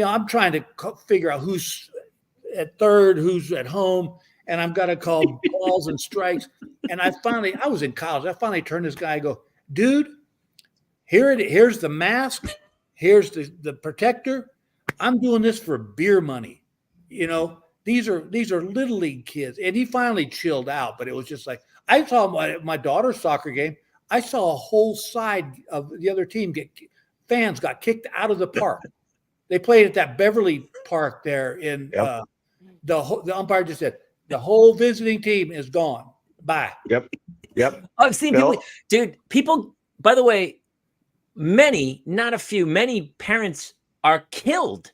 I'm trying to figure out who's at third, who's at home, and I've got to call balls and strikes. And I was in college. I finally turned this guy and go, "Dude, here's the mask. Here's the protector. I'm doing this for beer money. These are Little League kids." And he finally chilled out, but it was just like, I saw my daughter's soccer game. I saw a whole side of the other team fans got kicked out of the park. They played at that Beverly Park there in the umpire just said, "The whole visiting team is gone. Bye." Yep. I've seen people, by the way, many parents are killed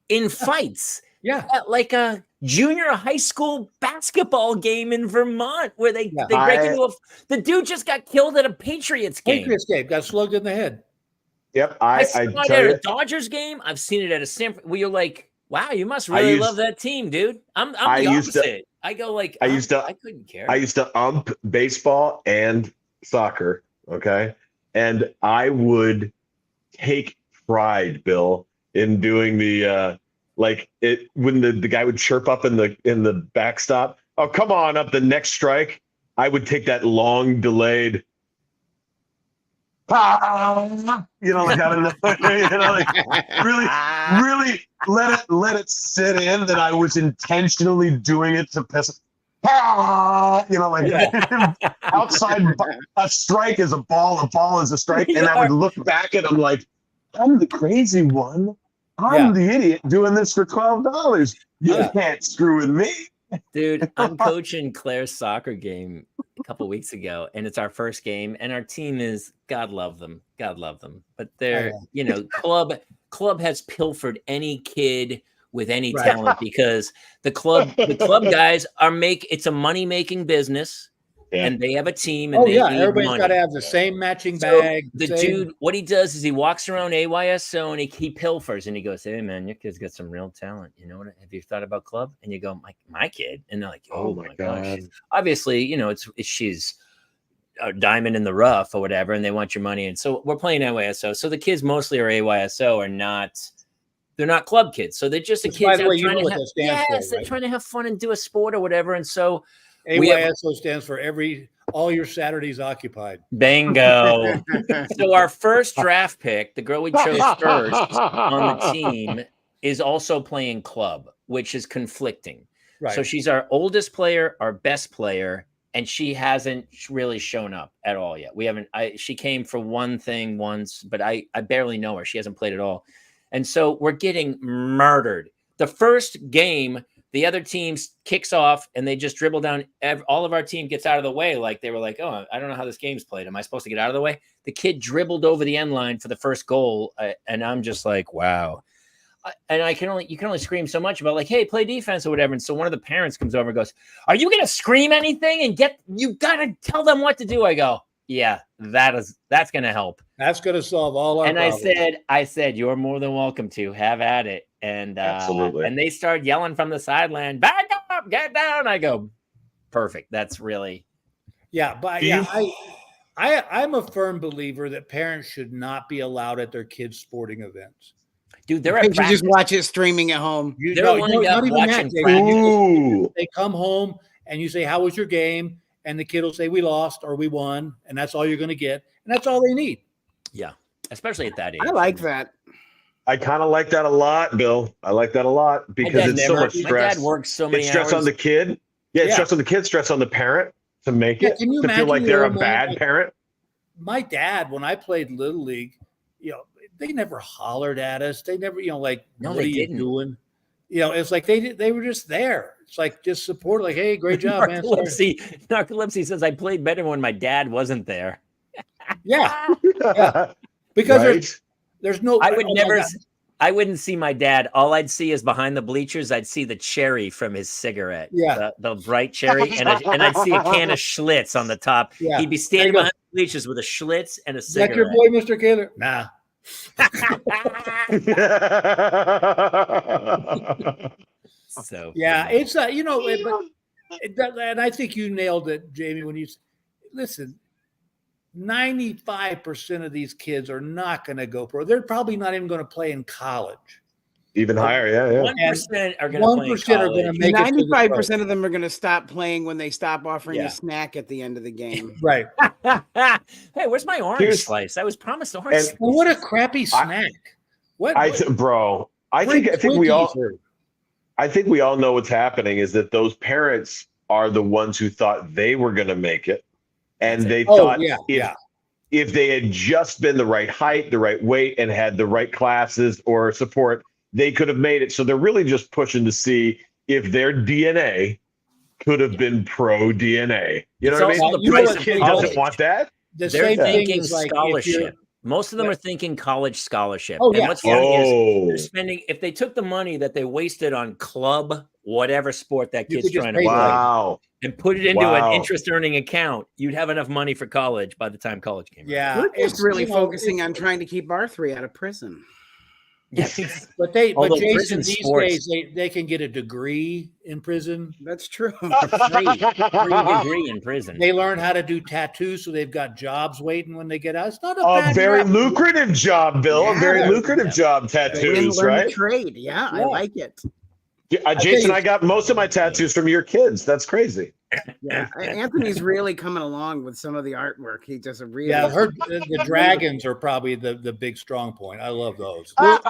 in fights. At like a junior high school basketball game in Vermont where they break into the dude just got killed at a Patriots game. Got slugged in the head. Yep. I saw it at a Dodgers game. I've seen it at a where you're like, wow, you must really love that team, dude. I'm the opposite. I go like, I couldn't care. I used to ump baseball and soccer, okay? And I would take pride, Bill, in doing the when the guy would chirp up in the backstop. Oh, come on up the next strike. I would take that long delayed. Like out of really let it sit in that I was intentionally doing it to piss. Outside a strike is a ball is a strike, and I would look back at him like I'm the crazy one. I'm the idiot doing this for $12. You can't screw with me. Dude, I'm coaching Claire's soccer game a couple weeks ago, and it's our first game, and our team is God love them, but they're club has pilfered any kid with any talent because the club guys it's a money-making business. And they have a team, and everybody's got to have the same matching bag. Dude, what he does is he walks around AYSO and he pilfers and he goes, "Hey man, your kid's got some real talent. You know what? Have you thought about club?" And you go, "My kid," and they're like, "Oh my gosh!" Obviously, she's a diamond in the rough or whatever, and they want your money. And so we're playing AYSO. So the kids mostly are AYSO, they're not club kids. So they're just a kids trying to have fun and do a sport or whatever. And so. AYSO stands for all your Saturdays occupied. Bingo. So our first draft pick, the girl we chose first on the team, is also playing club, which is conflicting. Right. So she's our oldest player, our best player, and she hasn't really shown up at all yet. She came for one thing once, but I barely know her. She hasn't played at all. And so we're getting murdered. The first game, the other team kicks off and they just dribble down. All of our team gets out of the way. Like they were like, "Oh, I don't know how this game's played. Am I supposed to get out of the way?" The kid dribbled over the end line for the first goal. And I'm just like, wow. And you can only scream so much about like, "Hey, play defense" or whatever. And so one of the parents comes over and goes, "Are you going to scream anything and you got to tell them what to do?" I go, "Yeah, that's going to help. That's going to solve all our problems." I said, "You're more than welcome to have at it." And absolutely. And they start yelling from the sideline, "Back up, get down." I go, perfect. That's really. Yeah. But I'm a firm believer that parents should not be allowed at their kids' sporting events. Dude, they're at practice. You just watch it streaming at home. Not even that. They come home and you say, "How was your game?" And the kid will say, "We lost" or "We won." And that's all you're going to get. And that's all they need. Yeah. Especially at that age. I like that. I kind of like that a lot, Bill. I like that a lot because it's so much stress. My dad works so many hours. Stress on the kid. Yeah, stress on the kid, stress on the parent to make it. Can you to feel like they're a bad parent. My dad, when I played Little League, they never hollered at us. They never, what are you doing? It's like they were just there. It's like just support, like, "Hey, great job, man." Narcolepsy says I played better when my dad wasn't there. Yeah. Because there's no. I wouldn't see my dad. All I'd see is behind the bleachers. I'd see the cherry from his cigarette. Yeah, the bright cherry, and I'd see a can of Schlitz on the top. Yeah. He'd be standing behind the bleachers with a Schlitz and a cigarette. Is that your boy, Mr. Kaler? Nah. So yeah, it's and I think you nailed it, Jamie, when you listen. 95% of these kids are not going to go pro. They're probably not even going to play in college. Even higher, yeah. 1% are going to play in college. 1% are going to make 95% of them are going to stop playing when they stop offering a snack at the end of the game. Right. Hey, where's my orange slice? I was promised orange slice. Well, what a crappy snack. I think we all know what's happening is that those parents are the ones who thought they were going to make it. And they thought if they had just been the right height, the right weight, and had the right classes or support, they could have made it. So they're really just pushing to see if their DNA could have been pro DNA. You know what I mean? The kid doesn't want that. They're thinking scholarship. Most of them are thinking college scholarship. And what's funny is they're spending, if they took the money that they wasted on club, whatever sport that kid's trying to play, and put it into an interest earning account, you'd have enough money for college by the time college came out. We're just really focusing on trying to keep our three out of prison. Yes. But Jason, these days they can get a degree in prison. That's true. Free degree in prison. They learn how to do tattoos, so they've got jobs waiting when they get out. It's not a very lucrative job, Bill. A very lucrative job, tattoos, right? Trade. Yeah, I like it. Jason, I got most of my tattoos from your kids. That's crazy. Yeah, Anthony's really coming along with some of the artwork. He does a really. Yeah, I've heard the dragons are probably the big strong point. I love those. Well,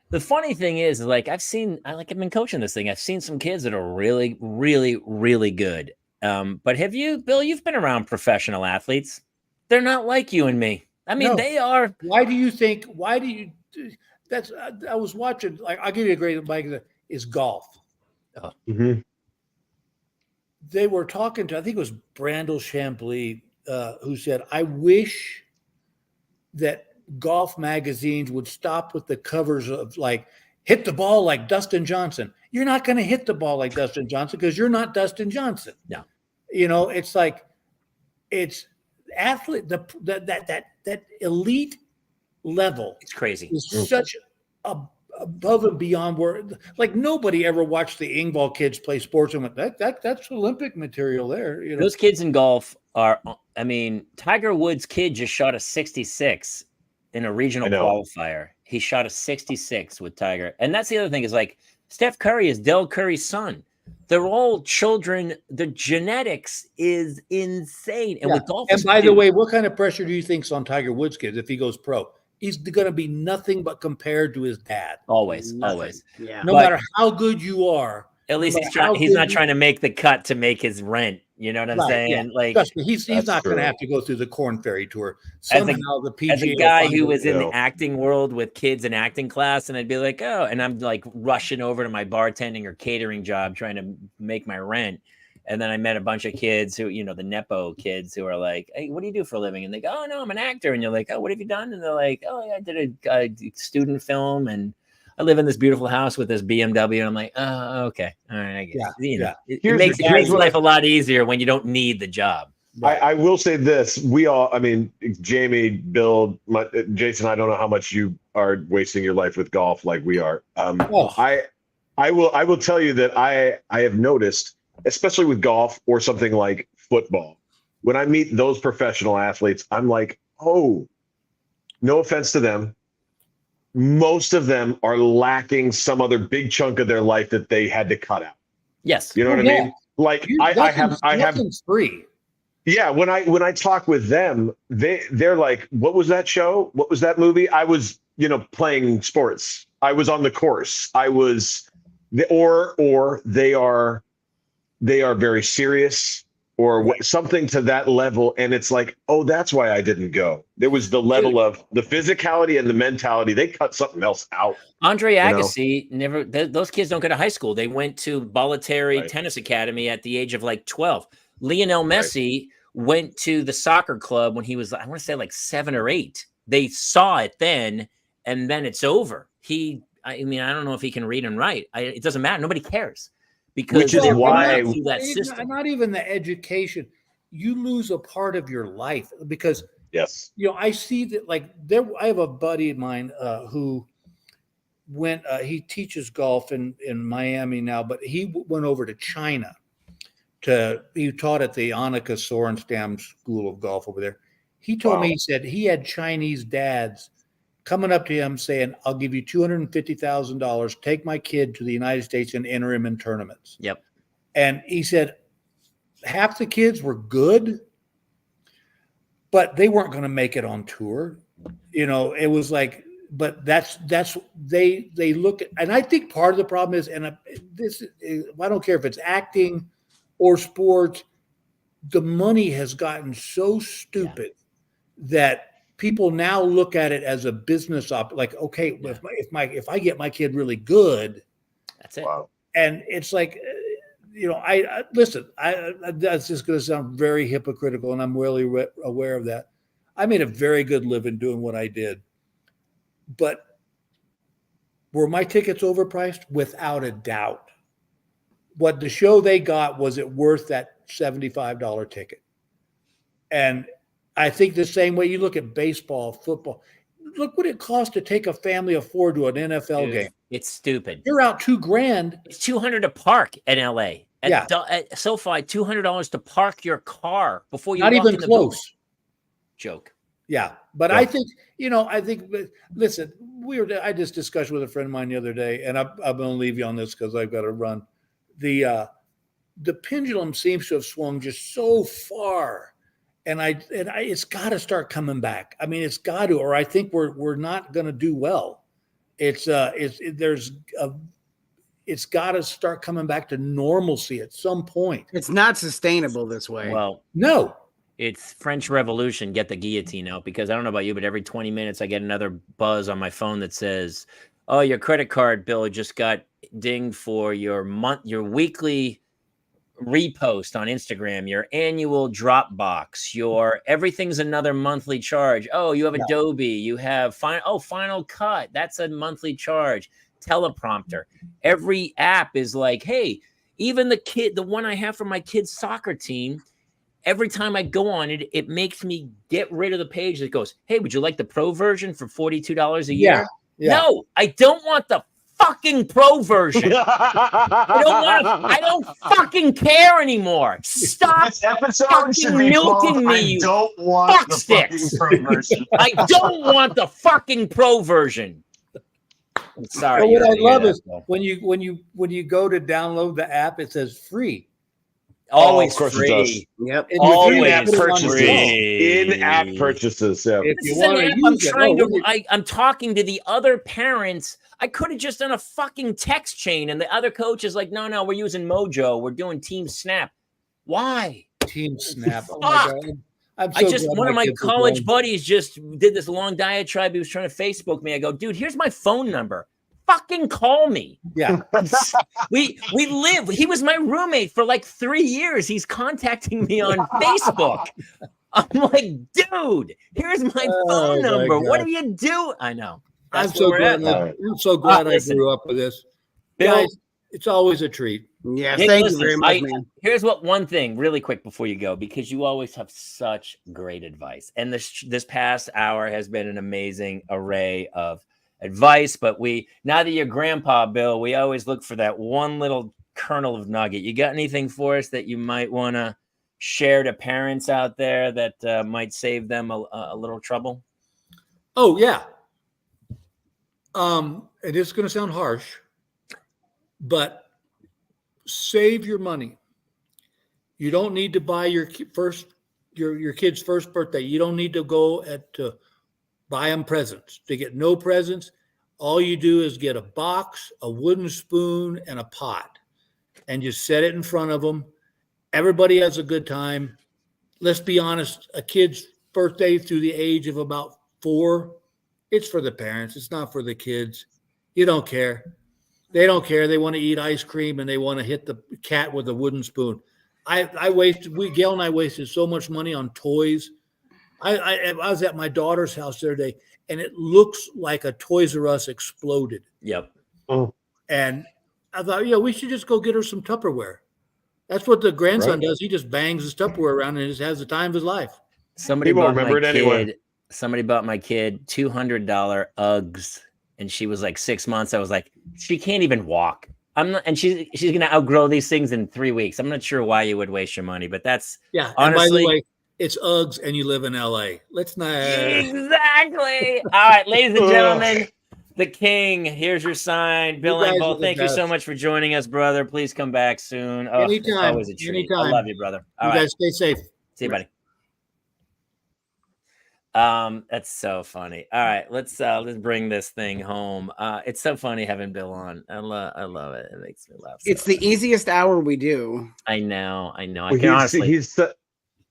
the funny thing is, like I've been coaching this thing. I've seen some kids that are really, really, really good. But have you, Bill? You've been around professional athletes. They're not like you and me. I mean, they are. Why do you think? Why do you? That's. I was watching. Like, I'll give you a great example. Is golf. Oh. Mm-hmm. They were talking to, I think it was Brandel Chambly, who said, I wish that golf magazines would stop with the covers of like, hit the ball like Dustin Johnson. You're not going to hit the ball like Dustin Johnson because you're not Dustin Johnson. No. You know, it's like, it's athlete, that elite level. It's crazy. It's such above and beyond where, like, nobody ever watched the Engvall kids play sports and went, that's Olympic material there. You know? Those kids in golf are, I mean, Tiger Woods' kid just shot a 66 in a regional qualifier. He shot a 66 with Tiger. And that's the other thing is like Steph Curry is Del Curry's son. They're all children. The genetics is insane. And with golf, and by the way, what kind of pressure do you think's on Tiger Woods' kids if he goes pro? He's going to be nothing but compared to his dad. Always. Yeah. No matter how good you are. At least he's not trying to make the cut to make his rent. You know what I'm saying? Yeah. Like, trust me, he's not going to have to go through the Corn Ferry Tour. Somehow the PGA. As a guy who was in the acting world with kids in acting class, and I'd be like, oh, and I'm like rushing over to my bartending or catering job trying to make my rent. And then I met a bunch of kids who, you know, the Nepo kids who are like, hey, what do you do for a living? And they go, oh, no, I'm an actor. And you're like, oh, what have you done? And they're like, oh, yeah, I did a student film and I live in this beautiful house with this BMW. And I'm like, oh, okay. All right, I guess. It makes life a lot easier when you don't need the job. Right. I will say this. We all, I mean, Jamie, Bill, Jason, I don't know how much you are wasting your life with golf like we are. I will tell you that I have noticed, especially with golf or something like football, when I meet those professional athletes, I'm like, oh, no offense to them. Most of them are lacking some other big chunk of their life that they had to cut out. Yes. You know what I mean? Like I have free. Yeah. When I talk with them, they're like, what was that show? What was that movie? I was, playing sports. I was on the course. I was, or they are very serious or something to that level. And it's like, oh, that's why I didn't go. There was the level of the physicality and the mentality. They cut something else out. Andre Agassi those kids don't go to high school. They went to Bollettieri Tennis Academy at the age of like 12. Lionel Messi went to the soccer club when he was, I want to say like 7 or 8. They saw it then, and then it's over. I don't know if he can read and write. It doesn't matter. Nobody cares. Because which is why that system. Not even the education, you lose a part of your life because I see that I have a buddy of mine who went he teaches golf in Miami now, but he went over to China he taught at the Annika Sorenstam School of Golf over there. He told me, he said he had Chinese dads coming up to him saying, I'll give you $250,000, take my kid to the United States and enter him in tournaments. Yep. And he said half the kids were good, but they weren't going to make it on tour. It was like, but they look at, and I think part of the problem is, and I don't care if it's acting or sports, the money has gotten so stupid that people now look at it as a business like, okay, if I get my kid really good, that's it. Wow. And it's like, I listen. That's just going to sound very hypocritical, and I'm really aware of that. I made a very good living doing what I did, but were my tickets overpriced? Without a doubt. What the show they got, was it worth that $75 ticket? And I think the same way you look at baseball, football. look what it costs to take a family of 4 to an NFL game. It's stupid. You're out $2,000. It's $200 to park in LA. At SoFi, $200 to park your car before you not walk even in the close. booth. Joke. Yeah, but I think listen, I just discussed with a friend of mine the other day, and I'm going to leave you on this because I've got to run. The pendulum seems to have swung just so far, and it's got to start coming back. I mean, it's got to, or I think we're not going to do well. It's got to start coming back to normalcy at some point. It's not sustainable this way. Well, no. It's French Revolution, get the guillotine out, because I don't know about you, but every 20 minutes I get another buzz on my phone that says, oh, your credit card bill just got dinged for your weekly repost on Instagram, your annual Dropbox, your everything's another monthly charge. Oh, you have Adobe, you have Final Cut, that's a monthly charge. Teleprompter. Every app is like, hey, even the one I have for my kid's soccer team, every time I go on it, it makes me get rid of the page that goes, hey, would you like the pro version for $42 a year? Yeah. No, I don't want the fucking pro version. I don't fucking care anymore. Stop fucking milking me. I don't want the fucking pro version. I don't want the fucking pro version. I'm sorry. But what I love is when you go to download the app, it says free. Always of course free. It does. Yep. Always purchases. In-app purchases. Yeah. If you want to use I'm talking to the other parents. I could have just done a fucking text chain, and the other coach is like, no, we're using Mojo. We're doing Team Snap. Why? Team Snap. Oh my God. One of my college buddies just did this long diatribe. He was trying to Facebook me. I go, dude, here's my phone number. Fucking call me. Yeah. we live. He was my roommate for like 3 years. He's contacting me on Facebook. I'm like, dude, here's my phone number. What do you do? I know. I'm so glad I grew up with this. Bill, guys, it's always a treat. Yeah, thank you very much, man. Here's one thing really quick before you go, because you always have such great advice. And this past hour has been an amazing array of advice, but now that you're grandpa, Bill, we always look for that one little kernel of nugget. You got anything for us that you might want to share to parents out there that might save them a little trouble? Oh yeah. It is going to sound harsh, but save your money. You don't need to buy your kid's first birthday. You don't need to go to buy them presents. They get no presents. All you do is get a box, a wooden spoon, and a pot, and just set it in front of them. Everybody has a good time. Let's be honest, a kid's birthday through the age of about 4, it's for the parents. It's not for the kids. You don't care. They don't care. They want to eat ice cream and they want to hit the cat with a wooden spoon. Gail and I wasted so much money on toys. I was at my daughter's house the other day, and it looks like a Toys R Us exploded. Yep. Oh. And I thought, we should just go get her some Tupperware. That's what the grandson does. He just bangs his Tupperware around and just has the time of his life. Somebody bought my kid $200 Uggs, and she was like 6 months. I was like, she can't even walk. And she's going to outgrow these things in 3 weeks. I'm not sure why you would waste your money, but that's honestly. And by the way, it's Uggs, and you live in LA. Let's not. Exactly. All right, ladies and gentlemen, the king. Here's your sign. Bill Engvall, thank you so much for joining us, brother. Please come back soon. Anytime. Always a treat. Anytime. I love you, brother. You guys stay safe. See you, buddy. That's so funny. All right, let's bring this thing home. It's so funny having Bill on. I love it. It makes me laugh. It's the easiest hour we do. I know. I well, can honestly.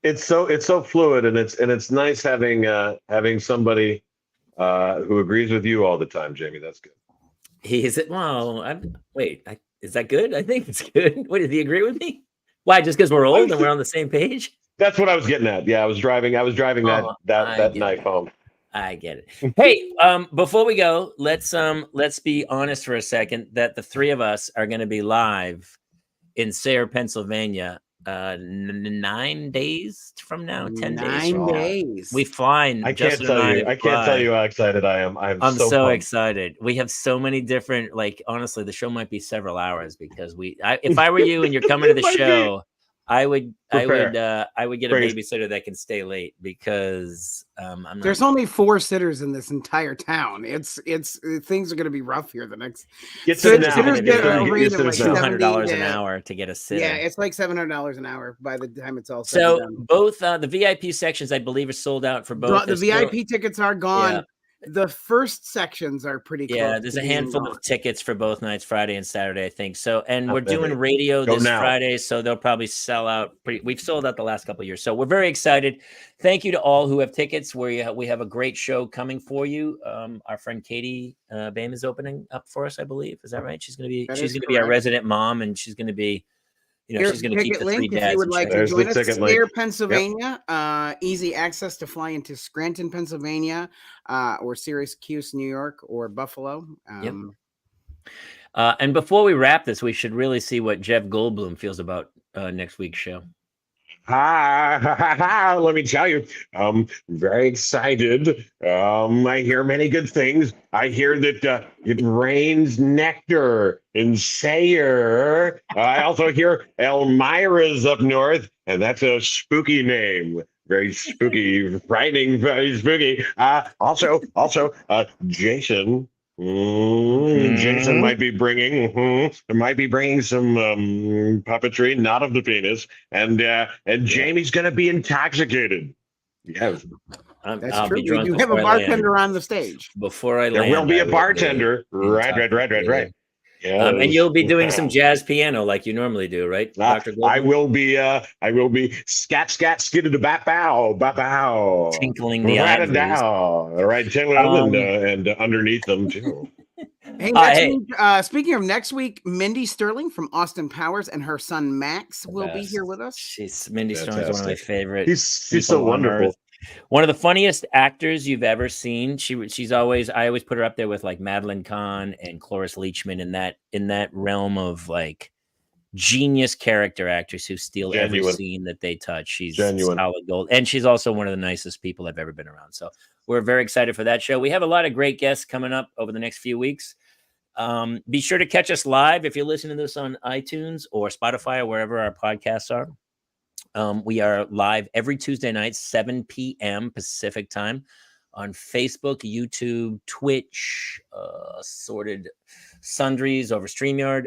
It's so fluid, and it's nice having somebody who agrees with you all the time, Jamie. That's good. Is that good? I think it's good. What, did he agree with me? Why? Just because we're old and we're on the same page? That's what I was getting at. Yeah, I was driving that night home. I get it. Hey, before we go, let's be honest for a second that the three of us are going to be live in Sayre, Pennsylvania, 9 days from now, 10 days. 9 days. We fly. I can't tell you how excited I am. I'm so excited. We have so many different, like, honestly, the show might be several hours because if I were you and you're coming to the show, I would get a babysitter that can stay late because there's only 4 sitters in this entire town. It's things are going to be rough here. The next sitters get $200 an hour to get a sitter. Yeah, it's like $700 an hour by the time it's all set. So both the VIP sections, I believe, are sold out for both. The VIP tickets are gone. Yeah. The first sections are pretty close. Yeah, there's a handful of tickets for both nights, Friday and Saturday, I think. So, and we're doing radio this Friday, so they'll probably sell out. We've sold out the last couple of years, so we're very excited. Thank you to all who have tickets. We have a great show coming for you. Our friend Katie Boehm is opening up for us, I believe. Is that right? She's going to be our resident mom, and she's going to be. She's going to keep the 3 dads. If you would like to join us, Air Pennsylvania, easy access to fly into Scranton, Pennsylvania, or Syracuse, New York, or Buffalo. And before we wrap this, we should really see what Jeff Goldblum feels about next week's show. Let me tell you, I'm very excited. I hear many good things. I hear that it rains nectar in Sayre. I also hear Elmira's up north, and that's a spooky name. Very spooky, frightening, very spooky. Also, Jason. Jason might be bringing some puppetry, not of the penis, and Jamie's going to be intoxicated. Yes, that's true. You have a bartender on the stage before I land. There will be a bartender. Right. Yes. And you'll be doing some jazz piano like you normally do, right, Dr. Goldblum? I will be scat skitted a bat bow, tinkling the ivories. Right, tinkling and underneath them too. Hey, speaking of next week, Mindy Sterling from Austin Powers and her son Max will be here with us. Mindy Sterling is one of my favorites. She's so wonderful. One of the funniest actors you've ever seen. I always put her up there with like Madeline Kahn and Cloris Leachman in that realm of like genius character actors who steal every scene that they touch. She's solid gold, and she's also one of the nicest people I've ever been around. So we're very excited for that show. We have a lot of great guests coming up over the next few weeks. Be sure to catch us live if you're listening to this on iTunes or Spotify or wherever our podcasts are. We are live every Tuesday night, 7 p.m. Pacific time on Facebook, YouTube, Twitch, assorted sundries over StreamYard,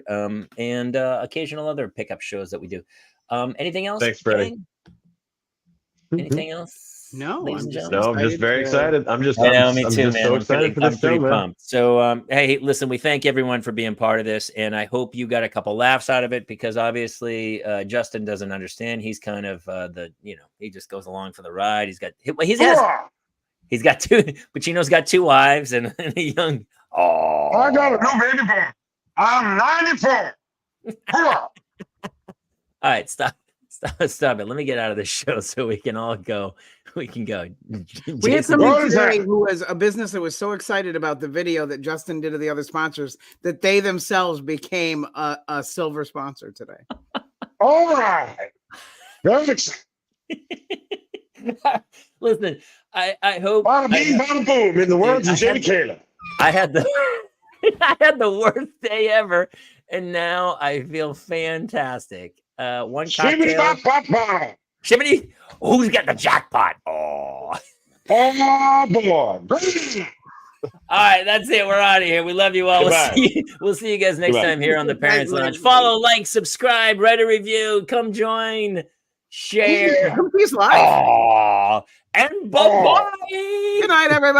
and occasional other pickup shows that we do. Anything else? Thanks, Freddie. Anything else? No, I'm just very excited. I'm just so excited for this show, man. Pumped. So, hey, listen, we thank everyone for being part of this, and I hope you got a couple laughs out of it because obviously Justin doesn't understand. He's kind of he just goes along for the ride. He's got two. Pacino's got 2 wives and a young. Oh, I got a new baby boy. I'm 94. All right, stop it. Let me get out of this show so we can all go. We can go. We had somebody today who was a business that was so excited about the video that Justin did of the other sponsors that they themselves became a silver sponsor today. All right. Listen, I hope. Bada bing, bada boom, in the words of Jamie Kaler. I had the worst day ever, and now I feel fantastic. One cocktail. Shimmy, who's got the jackpot? Oh, boy. All right, that's it. We're out of here. We love you all. We'll see you guys next time here on the Parents Lounge. Follow, like, subscribe, write a review. Come join, share. Come see us live. And bye-bye. Good night, everybody.